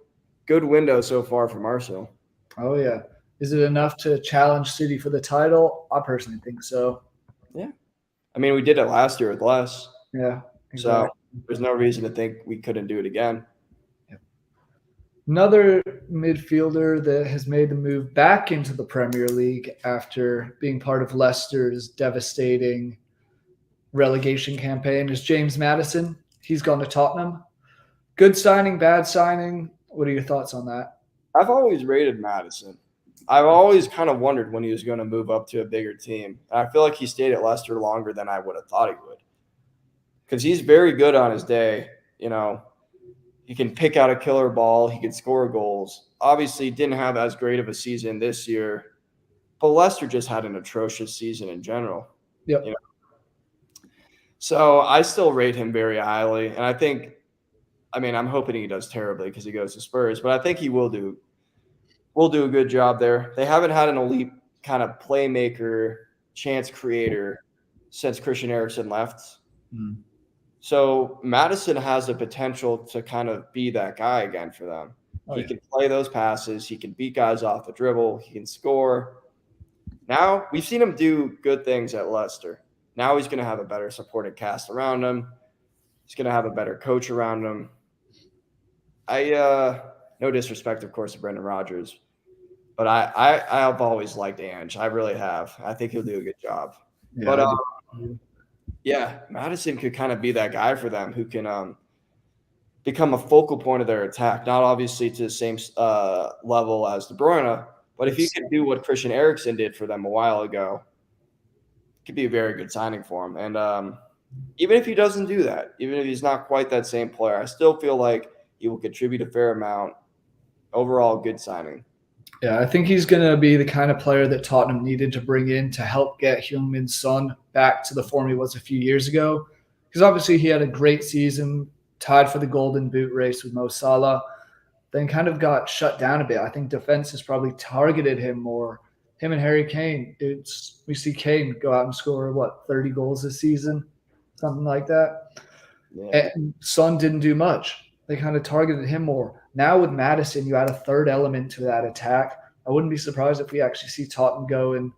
good window so far from Arsenal. Oh, yeah. Is it enough to challenge City for the title? I personally think so. Yeah. I mean, we did it last year with less. Yeah. Exactly. So there's no reason to think we couldn't do it again. Another midfielder that has made the move back into the Premier League after being part of Leicester's devastating relegation campaign is James Maddison. He's gone to Tottenham. Good signing, bad signing. What are your thoughts on that? I've always rated Maddison. I've always kind of wondered when he was going to move up to a bigger team. And I feel like he stayed at Leicester longer than I would have thought he would. Because he's very good on his day, He can pick out a killer ball. He can score goals. Obviously, didn't have as great of a season this year, but Leicester just had an atrocious season in general. Yep. So I still rate him very highly, and I'm hoping he does terribly because he goes to Spurs, but I think he will do a good job there. They haven't had an elite kind of playmaker, chance creator since Christian Eriksen left. Mm. So Maddison has the potential to kind of be that guy again for them. He can play those passes. He can beat guys off the dribble. He can score. Now, we've seen him do good things at Leicester. Now he's going to have a better supporting cast around him. He's going to have a better coach around him. No disrespect, of course, to Brendan Rodgers, but I've always liked Ange. I really have. I think he'll do a good job. Yeah, But I do. yeah, Madison could kind of be that guy for them who can become a focal point of their attack. Not obviously to the same level as De Bruyne, but if he could do what Christian Eriksen did for them a while ago, it could be a very good signing for him. And even if he doesn't do that, even if he's not quite that same player, I still feel like he will contribute a fair amount. Overall, good signing. Yeah, I think he's going to be the kind of player that Tottenham needed to bring in to help get Heung-min Son back to the form he was a few years ago. Because obviously he had a great season, tied for the Golden Boot race with Mo Salah, then kind of got shut down a bit. I think defense has probably targeted him more. Him and Harry Kane, we see Kane go out and score, 30 goals this season? Something like that. Yeah. And Son didn't do much. They kind of targeted him more. Now with Madison, you add a third element to that attack. I wouldn't be surprised if we actually see Tottenham go and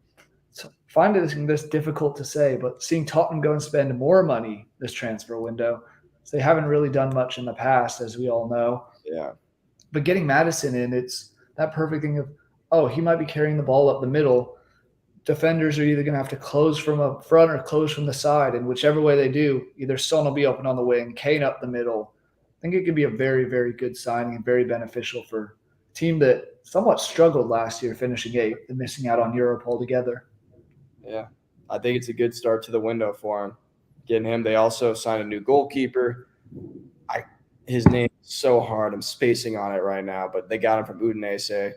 find this difficult to say, but seeing Tottenham go and spend more money this transfer window. So they haven't really done much in the past, as we all know. Yeah. But getting Madison in, it's that perfect thing of, he might be carrying the ball up the middle. Defenders are either going to have to close from up front or close from the side. And whichever way they do, either Son will be open on the wing, Kane up the middle. I think it could be a very, very good signing and very beneficial for a team that somewhat struggled last year, finishing 8th and missing out on Europe altogether. Yeah, I think it's a good start to the window for him. Getting him. They also signed a new goalkeeper. His name is so hard. I'm spacing on it right now, but they got him from Udinese.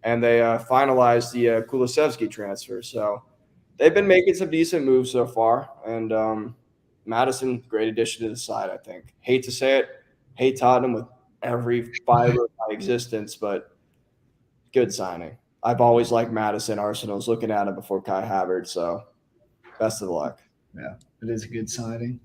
And they finalized the Kulusevski transfer. So they've been making some decent moves so far. And Madison, great addition to the side, I think. Hate to say it. Hate Tottenham with every fiber of my existence, but good signing. I've always liked Madison. Arsenal's looking at him before Kai Havertz. So best of luck. Yeah, it is a good signing.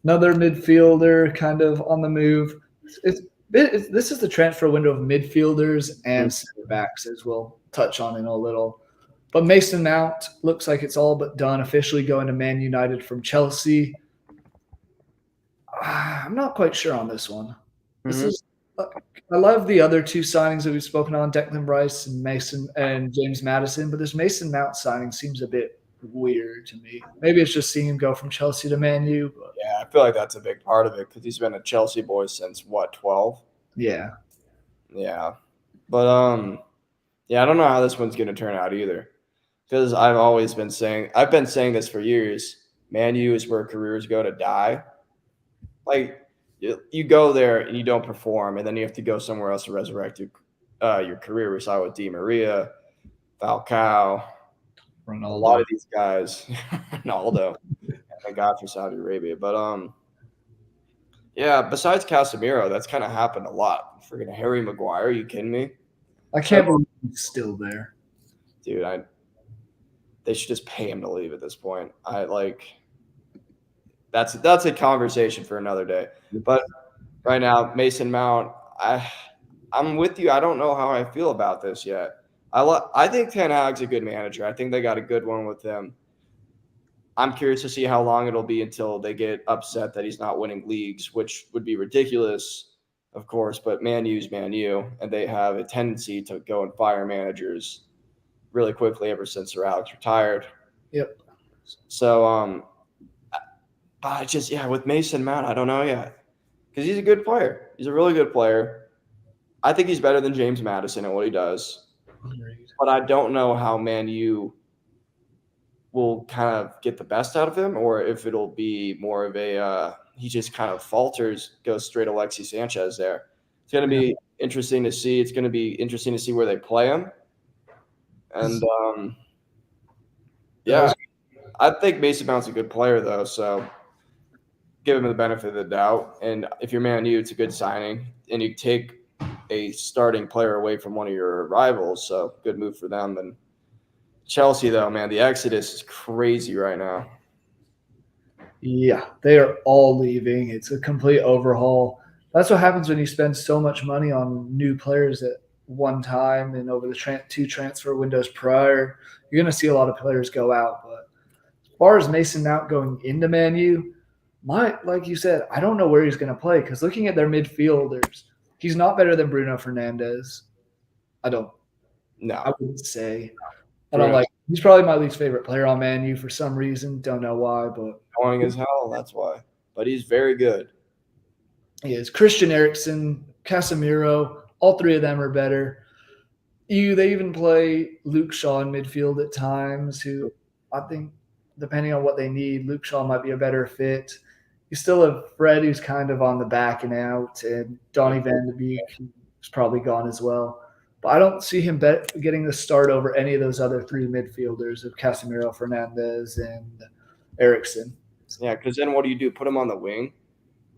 Another midfielder kind of on the move. This is the transfer window of midfielders and center backs, as we'll touch on in a little. But Mason Mount looks like it's all but done, officially going to Man United from Chelsea. I'm not quite sure on this one. I love the other two signings that we've spoken on, Declan Rice and James Madison, but this Mason Mount signing seems a bit weird to me. Maybe it's just seeing him go from Chelsea to Man U. But yeah, I feel like that's a big part of it because he's been a Chelsea boy since 12? Yeah. Yeah. But I don't know how this one's gonna turn out either. Because I've been saying this for years. Man U is where careers go to die. Like you go there and you don't perform, and then you have to go somewhere else to resurrect your career. We saw it with Di Maria, Falcao, Ronaldo. A lot of these guys, Ronaldo, thank God for Saudi Arabia. But besides Casemiro, that's kind of happened a lot. Freaking Harry Maguire, are you kidding me? I can't believe he's still there. Dude, they should just pay him to leave at this point. That's a conversation for another day. But right now, Mason Mount, I'm with you. I don't know how I feel about this yet. I think Ten Hag's a good manager. I think they got a good one with him. I'm curious to see how long it'll be until they get upset that he's not winning leagues, which would be ridiculous, of course. But Man U's Man U, and they have a tendency to go and fire managers really quickly ever since Sir Alex retired. Yep. So, but with Mason Mount, I don't know yet because he's a good player. He's a really good player. I think he's better than James Madison at what he does. But I don't know how Man U will kind of get the best out of him, or if it'll be more of a he just kind of falters, goes straight Alexis Sanchez there. It's going to be interesting to see. It's going to be interesting to see where they play him. And I think Mason Mount's a good player though, so give him the benefit of the doubt. And if you're Man U, it's a good signing, and you take a starting player away from one of your rivals, so good move for them. And Chelsea, though, man, the exodus is crazy right now. Yeah, they are all leaving. It's a complete overhaul. That's what happens when you spend so much money on new players at one time and over the two transfer windows prior. You're going to see a lot of players go out. But as far as Mason Mount going into Man U, Like you said, I don't know where he's going to play because looking at their midfielders, he's not better than Bruno Fernandes. I don't. No, I wouldn't say. I don't Bruno like. He's probably my least favorite player on Man U for some reason. Don't know why, but annoying as hell. That's why. But he's very good. he is. Christian Eriksen, Casemiro, all three of them are better. They even play Luke Shaw in midfield at times, who I think, depending on what they need, Luke Shaw might be a better fit. You still have Fred, who's kind of on the back and out, and Donny Van de Beek, who's probably gone as well. But I don't see him getting the start over any of those other three midfielders of Casemiro, Fernandez, and Ericsson. Yeah, because then what do? Put him on the wing?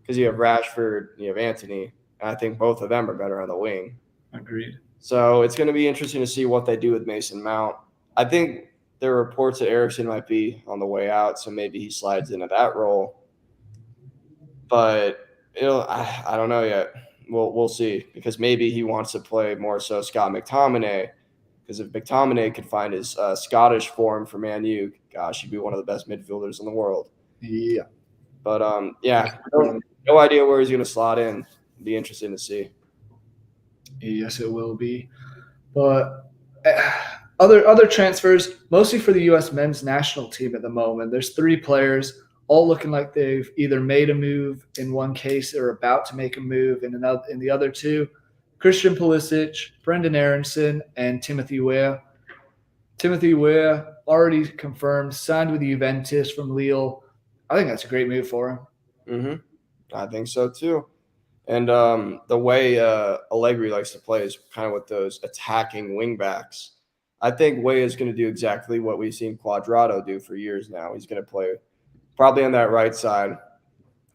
Because you have Rashford, you have Anthony. And I think both of them are better on the wing. Agreed. So it's going to be interesting to see what they do with Mason Mount. I think there are reports that Ericsson might be on the way out, so maybe he slides into that role. But I don't know yet. We'll see, because maybe he wants to play more so Scott McTominay. Because if McTominay could find his Scottish form for Man U, gosh, he'd be one of the best midfielders in the world. Yeah. But yeah, no idea where he's going to slot in. Be interesting to see. Yes, it will be. But other transfers, mostly for the U.S. men's national team at the moment. There's three players, all looking like they've either made a move in one case or about to make a move in the other two. Christian Pulisic, Brendan Aronson, and Timothy Weah. Timothy Weah already confirmed, signed with Juventus from Lille. I think that's a great move for him. Mm-hmm. I think so too. And the way Allegri likes to play is kind of with those attacking wingbacks. I think Way is going to do exactly what we've seen Quadrado do for years now. He's going to play probably on that right side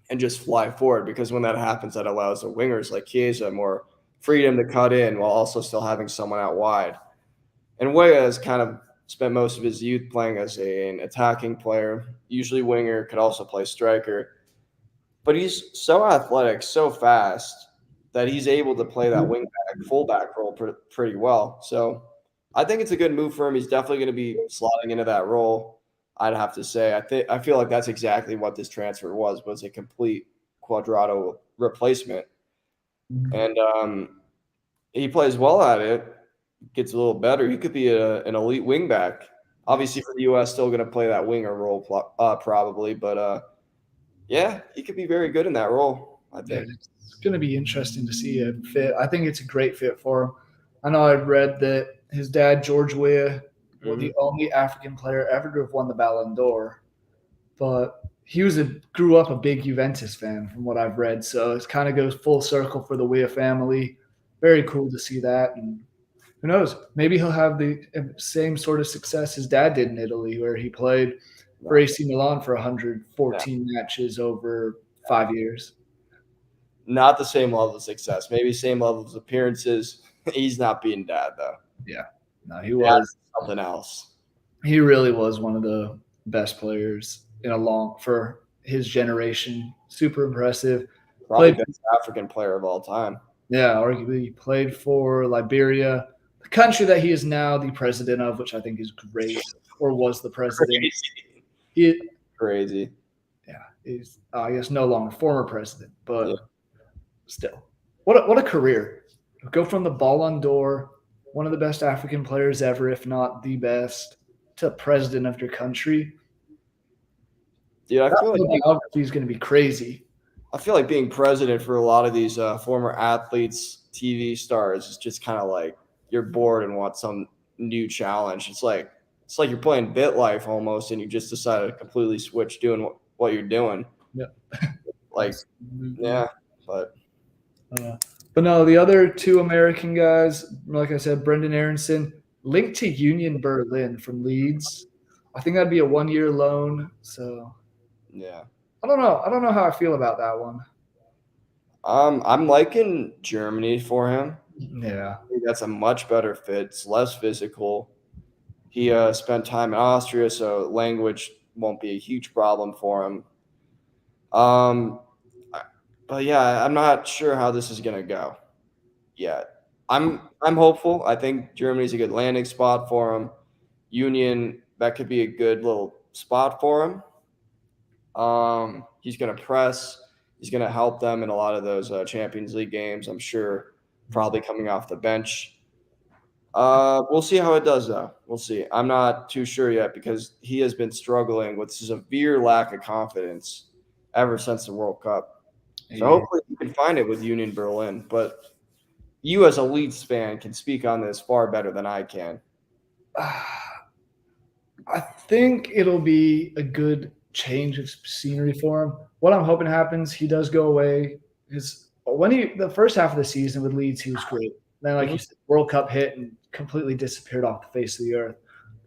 and just fly forward, because when that happens, that allows the wingers like Chiesa more freedom to cut in while also still having someone out wide. And Way has kind of spent most of his youth playing as an attacking player, usually winger, could also play striker. But he's so athletic, so fast, that he's able to play that wing back, fullback role pretty well. So I think it's a good move for him. He's definitely going to be slotting into that role. I'd have to say. I feel like that's exactly what this transfer was a complete Quadrado replacement. And he plays well at it, gets a little better. He could be an elite wing back. Obviously, for the U.S., still going to play that winger role probably, but yeah, he could be very good in that role, I think. Yeah, it's going to be interesting to see him fit. I think it's a great fit for him. I know I've read that his dad, George Weah, was the only African player ever to have won the Ballon d'Or, but he grew up a big Juventus fan from what I've read. So it kind of goes full circle for the Weah family. Very cool to see that. And who knows? Maybe he'll have the same sort of success his dad did in Italy, where he played for AC Milan for 114 matches over 5 years. Not the same level of success. Maybe same level of appearances. He's not being dad though. Yeah, no, he was That's something else. He really was one of the best players for his generation. Super impressive. Probably best African player of all time. Yeah, arguably he played for Liberia, the country that he is now the president of, which I think is great, or was the president. Crazy. Yeah, he's I guess no longer former president, but still, what a career! Go from the Ballon d'Or, one of the best African players ever, if not the best, to president of your country. Dude, I feel like biography is going to be crazy. I feel like being president for a lot of these former athletes, TV stars, is just kind of like you're bored and want some new challenge. It's like you're playing BitLife almost, and you just decided to completely switch doing what you're doing. Yeah. Yeah, but no, the other two American guys, like I said, Brendan Aronson, linked to Union Berlin from Leeds. I think that'd be a 1-year loan. So yeah, I don't know how I feel about that one. I'm liking Germany for him. Yeah, I think that's a much better fit. It's less physical. He spent time in Austria, so language won't be a huge problem for him. But yeah, I'm not sure how this is gonna go yet. I'm hopeful. I think Germany's a good landing spot for him. Union, that could be a good little spot for him. He's going to press. He's going to help them in a lot of those Champions League games, I'm sure, probably coming off the bench. We'll see how it does, though. We'll see. I'm not too sure yet because he has been struggling with severe lack of confidence ever since the World Cup. So Yeah. hopefully he can find it with Union Berlin. But you, as a Leeds fan, can speak on this far better than I can. I think it'll be a good change of scenery for him. What I'm hoping happens, he does go away. Because the first half of the season with Leeds, he was great. Then, like you said, World Cup hit and completely disappeared off the face of the earth.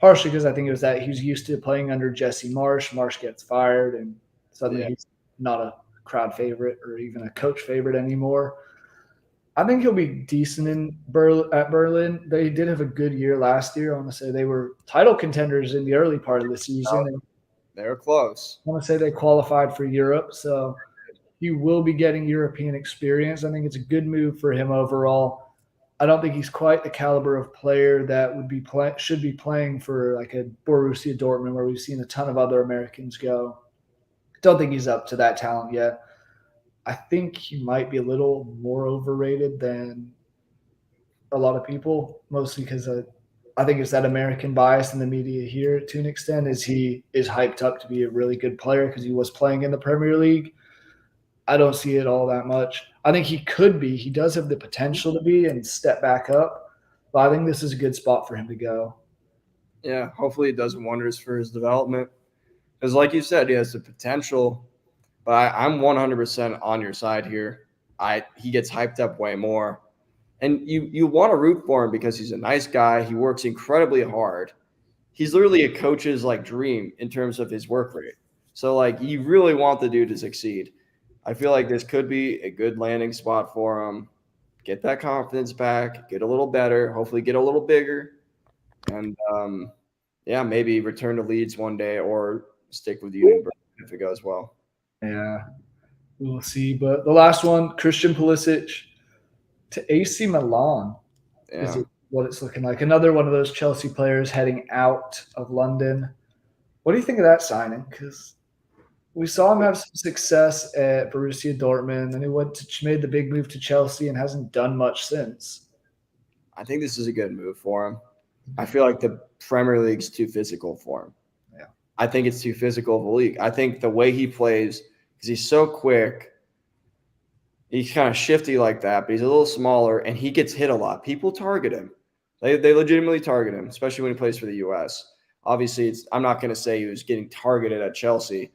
Partially because I think it was that he was used to playing under Jesse Marsh. Marsh gets fired, and suddenly he's not a crowd favorite or even a coach favorite anymore. I think he'll be decent at Berlin. They did have a good year last year. I want to say they were title contenders in the early part of the season. And they were close. I want to say they qualified for Europe, so he will be getting European experience. I think it's a good move for him overall. I don't think he's quite the caliber of player that should be playing for like a Borussia Dortmund, where we've seen a ton of other Americans go. Don't think he's up to that talent yet. I think he might be a little more overrated than a lot of people, mostly because I think it's that American bias in the media here to an extent. Is he is hyped up to be a really good player because he was playing in the Premier League. I don't see it all that much. I think he could be. He does have the potential to be and step back up, but I think this is a good spot for him to go. Yeah, hopefully it does wonders for his development. Because like you said, he has the potential, but I'm 100% on your side here. He gets hyped up way more. And you want to root for him because he's a nice guy. He works incredibly hard. He's literally a coach's dream in terms of his work rate. So you really want the dude to succeed. I feel like this could be a good landing spot for him. Get that confidence back, get a little better, hopefully get a little bigger, and maybe return to Leeds one day or stick with Union Berlin if it goes well. Yeah, we'll see. But the last one, Christian Pulisic to AC Milan is what it's looking like. Another one of those Chelsea players heading out of London. What do you think of that signing? Because we saw him have some success at Borussia Dortmund, and he made the big move to Chelsea and hasn't done much since. I think this is a good move for him. I feel like the Premier League's too physical for him. Yeah, I think it's too physical of a league. I think the way he plays, because he's so quick, he's kind of shifty like that, but he's a little smaller, and he gets hit a lot. People target him. They legitimately target him, especially when he plays for the U.S. Obviously, I'm not going to say he was getting targeted at Chelsea,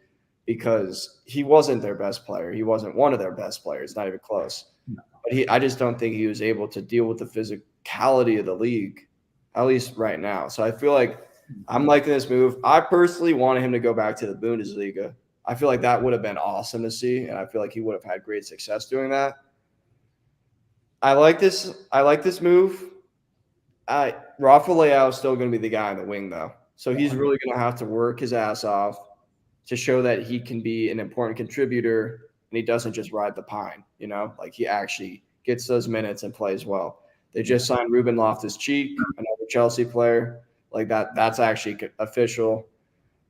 because he wasn't their best player. He wasn't one of their best players, not even close. No. But I just don't think he was able to deal with the physicality of the league, at least right now. So I feel like I'm liking this move. I personally wanted him to go back to the Bundesliga. I feel like that would have been awesome to see, and I feel like he would have had great success doing that. I like this move. Rafa Leao is still going to be the guy on the wing, though. So he's really going to have to work his ass off to show that he can be an important contributor and he doesn't just ride the pine, he actually gets those minutes and plays well. They just signed Ruben Loftus-Cheek, another Chelsea player. That's actually official.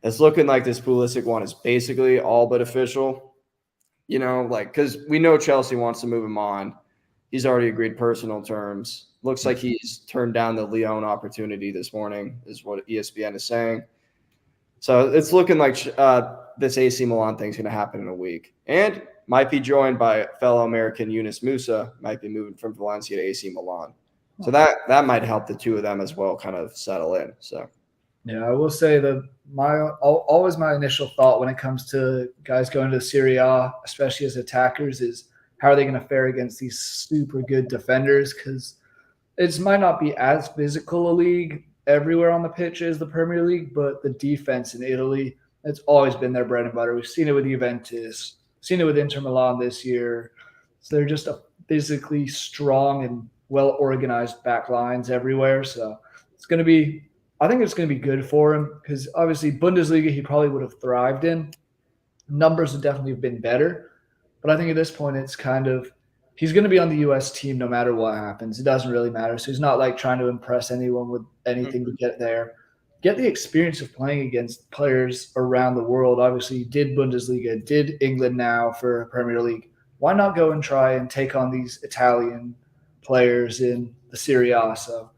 It's looking like this Pulisic one is basically all but official, because we know Chelsea wants to move him on. He's already agreed personal terms. Looks like he's turned down the Lyon opportunity this morning, is what ESPN is saying. So it's looking like this AC Milan thing's going to happen in a week. And might be joined by fellow American Yunus Musa, might be moving from Valencia to AC Milan. So that might help the two of them as well kind of settle in. So yeah, I will say that always my initial thought when it comes to guys going to Serie A, especially as attackers, is how are they going to fare against these super good defenders? Because it might not be as physical a league everywhere on the pitch as the Premier League, but the defense in Italy, it's always been their bread and butter. We've seen it with Juventus, seen it with Inter Milan this year. So they're just a physically strong and well-organized back lines everywhere. So I think it's going to be good for him because obviously Bundesliga he probably would have thrived in. Numbers would definitely have been better. But I think at this point it's kind of he's going to be on the U.S. team no matter what happens. It doesn't really matter. So he's not trying to impress anyone with anything to get there. get the experience of playing against players around the world. Obviously, you did Bundesliga, did England now for Premier League. Why not go and try and take on these Italian players in the Serie A? So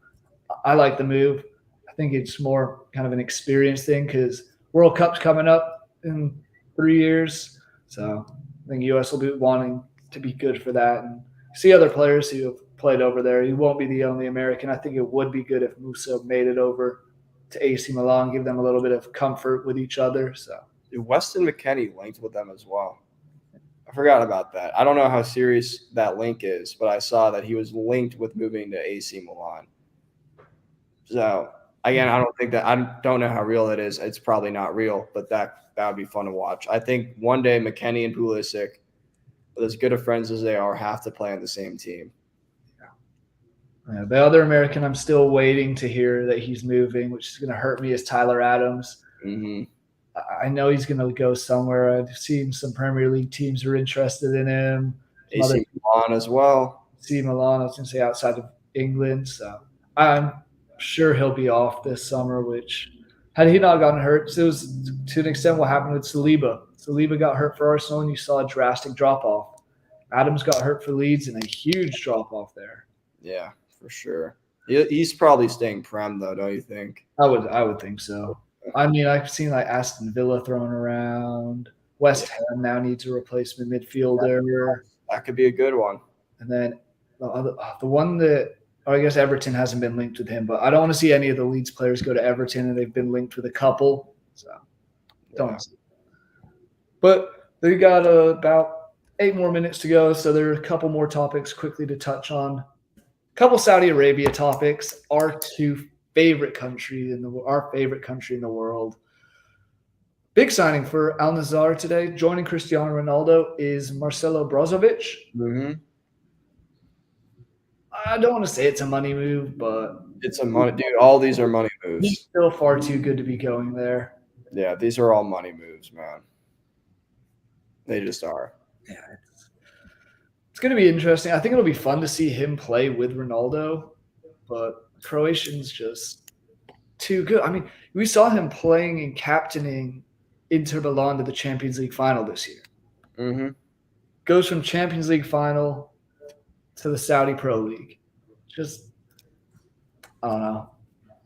I like the move. I think it's more kind of an experience thing because World Cup's coming up in 3 years. So I think US will be wanting to be good for that and see other players who have played over there. He won't be the only American. I think it would be good if Musa made it over to AC Milan, give them a little bit of comfort with each other. So Weston McKennie linked with them as well. I forgot about that. I don't know how serious that link is, but I saw that he was linked with moving to AC Milan. So again, I don't know how real it is. It's probably not real, but that would be fun to watch. I think one day McKennie and Pulisic, with as good of friends as they are, have to play on the same team. Yeah, the other American I'm still waiting to hear that he's moving, which is going to hurt me, is Tyler Adams. Mm-hmm. I know he's going to go somewhere. I've seen some Premier League teams are interested in him. AC Milan as well. AC Milan, I was going to say outside of England. So I'm sure he'll be off this summer, which had he not gotten hurt, it was to an extent what happened with Saliba. Saliba got hurt for Arsenal and you saw a drastic drop-off. Adams got hurt for Leeds and a huge drop-off there. Yeah, for sure. He's probably staying Prem, though, don't you think? I would think so. I mean, I've seen like Aston Villa thrown around. West Ham now needs a replacement midfielder. That could be a good one. And then the one that, I guess Everton hasn't been linked with him, but I don't want to see any of the Leeds players go to Everton, and they've been linked with a couple. So don't see. But they got about 8 more minutes to go, so there are a couple more topics quickly to touch on. A couple Saudi Arabia topics. Our favorite country in the world. Big signing for Al Nassr today. Joining Cristiano Ronaldo is Marcelo Brozovic. Mm-hmm. I don't want to say it's a money move, but it's a money, dude. All these are money moves. He's still far too good to be going there. Yeah, these are all money moves, man. They just are. Yeah, it's going to be interesting. I think it'll be fun to see him play with Ronaldo, but Croatian's just too good. I mean, we saw him playing and captaining Inter Milan to the Champions League final this year. Mm-hmm. Goes from Champions League final to the Saudi Pro League. Just, I don't know.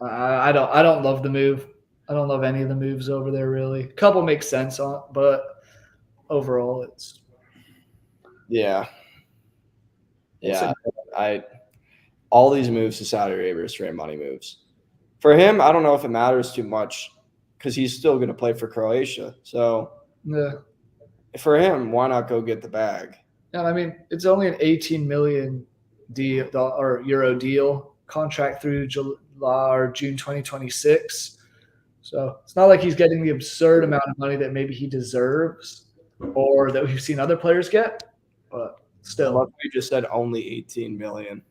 I don't love the move. I don't love any of the moves over there, really. A couple make sense, but overall, it's all these moves to Saudi Arabia are straight money moves. For him, I don't know if it matters too much because he's still going to play for Croatia. So for him, why not go get the bag? Yeah, I mean, it's only an 18 million euro deal contract through July or June 2026. So it's not like he's getting the absurd amount of money that maybe he deserves or that we've seen other players get, but still. We just said only 18 million.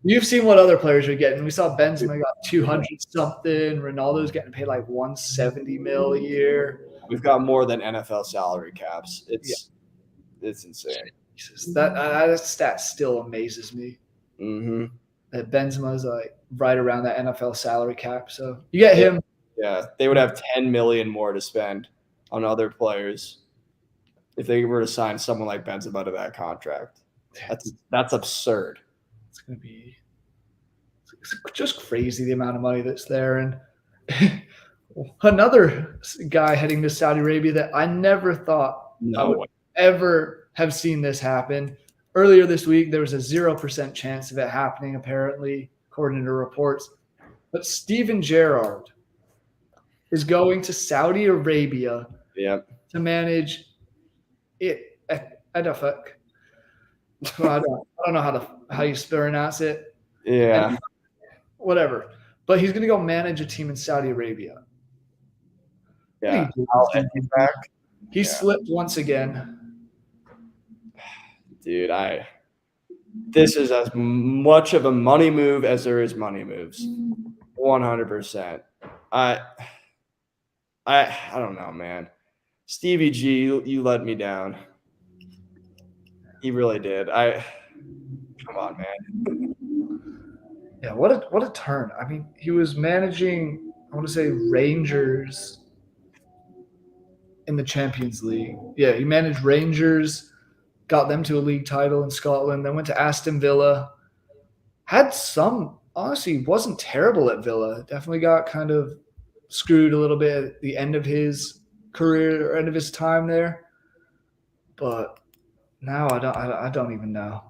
You've seen what other players are getting. We saw Benzema got 200 something. Ronaldo's getting paid like 170 mil a year. We've got more than NFL salary caps. It's insane. Jesus, that stat still amazes me. Mm-hmm. That Benzema's like right around that NFL salary cap. So you get him. Yeah, they would have 10 million more to spend on other players if they were to sign someone like Benzema to that contract. That's absurd. It's going to be just crazy the amount of money that's there. And another guy heading to Saudi Arabia that I never thought I would ever have seen this happen. Earlier this week, there was a 0% chance of it happening, apparently, according to reports. But Steven Gerrard is going to Saudi Arabia to manage it. I don't know how you pronounce it. Yeah. Whatever. But he's going to go manage a team in Saudi Arabia. Yeah. He slipped once again. Dude, this is as much of a money move as there is money moves. 100%. I don't know, man. Stevie G, you let me down. He really did. Come on, man. Yeah, what a turn. I mean, he was managing I want to say Rangers in the Champions League. Yeah, he managed Rangers, got them to a league title in Scotland, then went to Aston Villa. Had some, honestly, wasn't terrible at Villa. Definitely got kind of screwed a little bit at the end of his career or end of his time there. But now I don't even know.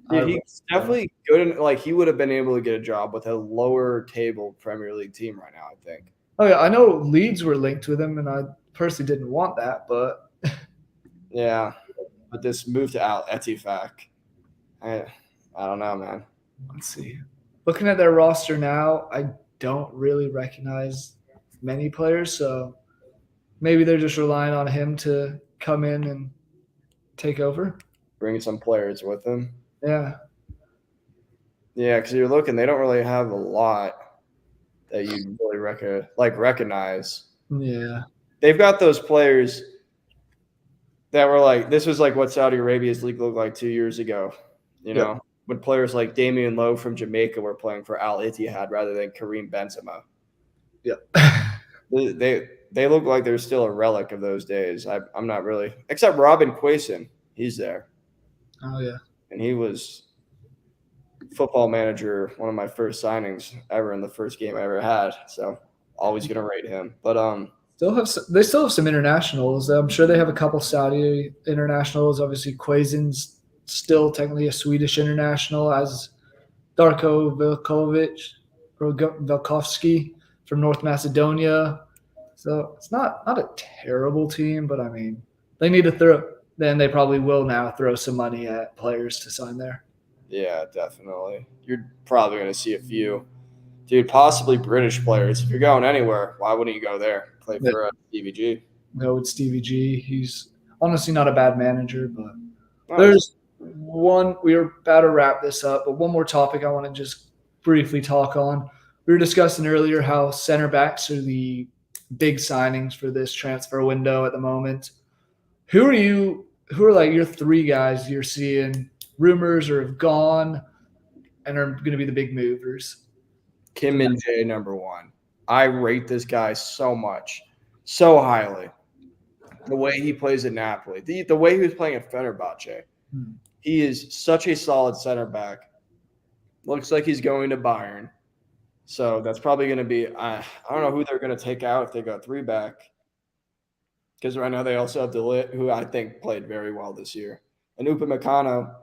Dude, he's definitely good. Like he would have been able to get a job with a lower table Premier League team right now, I think. Oh yeah, I know Leeds were linked with him, and I personally didn't want that, but yeah, but this move to Al Ettifaq, I don't know, man. Let's see. Looking at their roster now, I don't really recognize many players, so maybe they're just relying on him to come in and take over. Bring some players with him. Yeah. Yeah, because you're looking, they don't really have a lot that you really recognize. Yeah. They've got those players that were like, this was like what Saudi Arabia's league looked like 2 years ago, know, when players like Damian Lowe from Jamaica were playing for Al Ittihad rather than Karim Benzema. Yep. They look like they're still a relic of those days. I'm not really, except Robin Quaison, he's there. Oh yeah. And he was Football Manager, one of my first signings ever in the first game I ever had. So always gonna rate him. But they still have some internationals. I'm sure they have a couple Saudi internationals. Obviously, Quaison's still technically a Swedish international, as Darko Velkovsky from North Macedonia. So it's not a terrible team, but I mean, they need to throw. Then they probably will now throw some money at players to sign there. Yeah, definitely. You're probably going to see a few, dude, possibly British players. If you're going anywhere, why wouldn't you go there? Play for Stevie G. Go with Stevie G. He's honestly not a bad manager, but there's one. We are about to wrap this up, but one more topic I want to just briefly talk on. We were discussing earlier how center backs are the big signings for this transfer window at the moment. Who are like your three guys you're seeing rumors or have gone and are going to be the big movers? Kim Min-jae, number one. I rate this guy so much, so highly. The way he plays at Napoli, the way he was playing at Fenerbahce, he is such a solid center back. Looks like he's going to Bayern. So that's probably going to be I don't know who they're going to take out if they go three back. Because right now they also have DeLitt, who I think played very well this year. And Upamecano,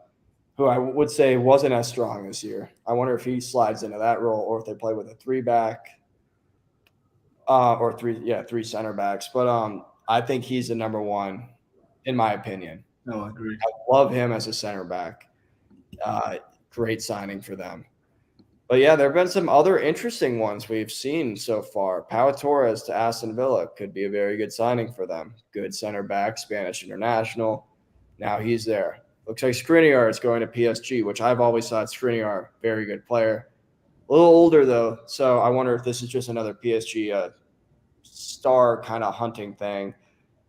who I would say wasn't as strong this year. I wonder if he slides into that role or if they play with a three back or three center backs. But I think he's the number one, in my opinion. No, I agree. I love him as a center back. Great signing for them. But yeah, there have been some other interesting ones we've seen so far. Pau Torres to Aston Villa could be a very good signing for them. Good center back, Spanish international. Now he's there. Looks like Skriniar is going to PSG, which I've always thought Skriniar, very good player. A little older though, so I wonder if this is just another PSG star kind of hunting thing. And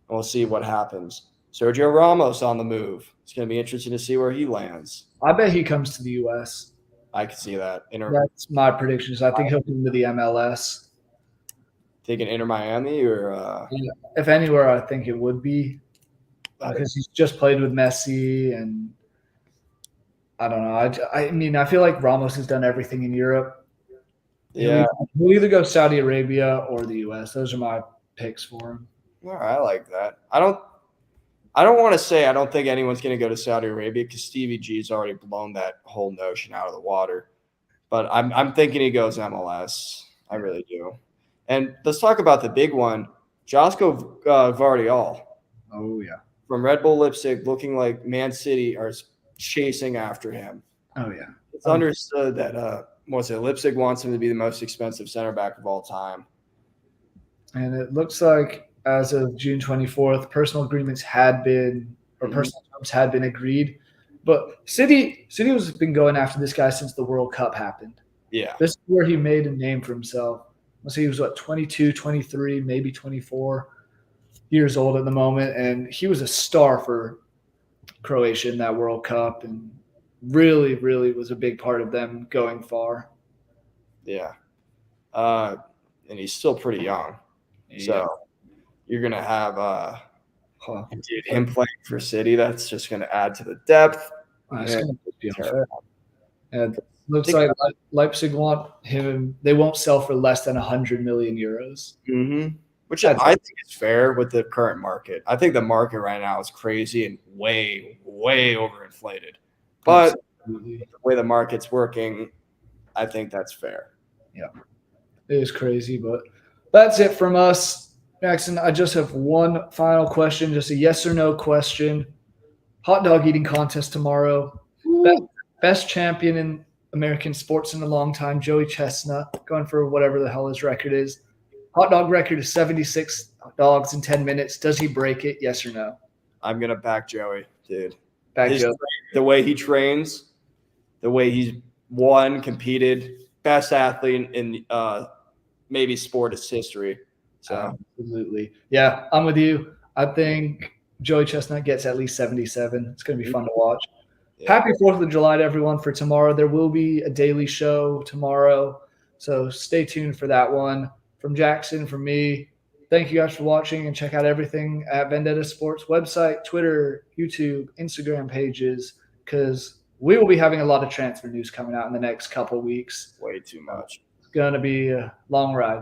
we'll see what happens. Sergio Ramos on the move. It's going to be interesting to see where he lands. I bet he comes to the U.S. I could see that. That's my predictions. I think he'll come to the MLS. Taking Inter Miami or if anywhere, I think it would be because he's just played with Messi, and I don't know. I mean, I feel like Ramos has done everything in Europe. Yeah, he'll either go Saudi Arabia or the U.S. Those are my picks for him. All right, I like that. I don't want to say I don't think anyone's going to go to Saudi Arabia because Stevie G's already blown that whole notion out of the water. But I'm thinking he goes MLS. I really do. And let's talk about the big one, Josko Vardiol. Oh, yeah. From Red Bull Leipzig, looking like Man City are chasing after him. Oh, yeah. It's understood that Leipzig wants him to be the most expensive center back of all time. And it looks like as of June 24th, personal agreements had been, or personal terms had been agreed. But City has been going after this guy since the World Cup happened. Yeah. This is where he made a name for himself. Let's see, he was 22, 23, maybe 24 years old at the moment. And he was a star for Croatia in that World Cup and really, really was a big part of them going far. Yeah. and he's still pretty young. So you're gonna have dude, him playing for City. That's just gonna add to the depth. It's gonna be unfair. And looks like Leipzig want him. They won't sell for less than 100 million euros. Mm-hmm. Which I think is fair with the current market. I think the market right now is crazy and way, way overinflated. But the way the market's working, I think that's fair. Yeah, it is crazy, but that's it from us. Jackson, I just have one final question, just a yes or no question. Hot dog eating contest tomorrow. Best champion in American sports in a long time, Joey Chestnut, going for whatever the hell his record is. Hot dog record is 76 dogs in 10 minutes. Does he break it? Yes or no? I'm going to back Joey, dude. Joey. The way he trains, the way he's won, competed, best athlete in maybe sports history. So. Absolutely. Yeah, I'm with you. I think Joey Chestnut gets at least 77. It's going to be fun to watch. Yeah. Happy 4th of July to everyone for tomorrow. There will be a daily show tomorrow, so stay tuned for that one. From Jackson, from me, thank you guys for watching, and check out everything at Vendetta Sports website, Twitter, YouTube, Instagram pages, because we will be having a lot of transfer news coming out in the next couple weeks. Way too much. It's going to be a long ride.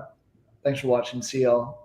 Thanks for watching. See y'all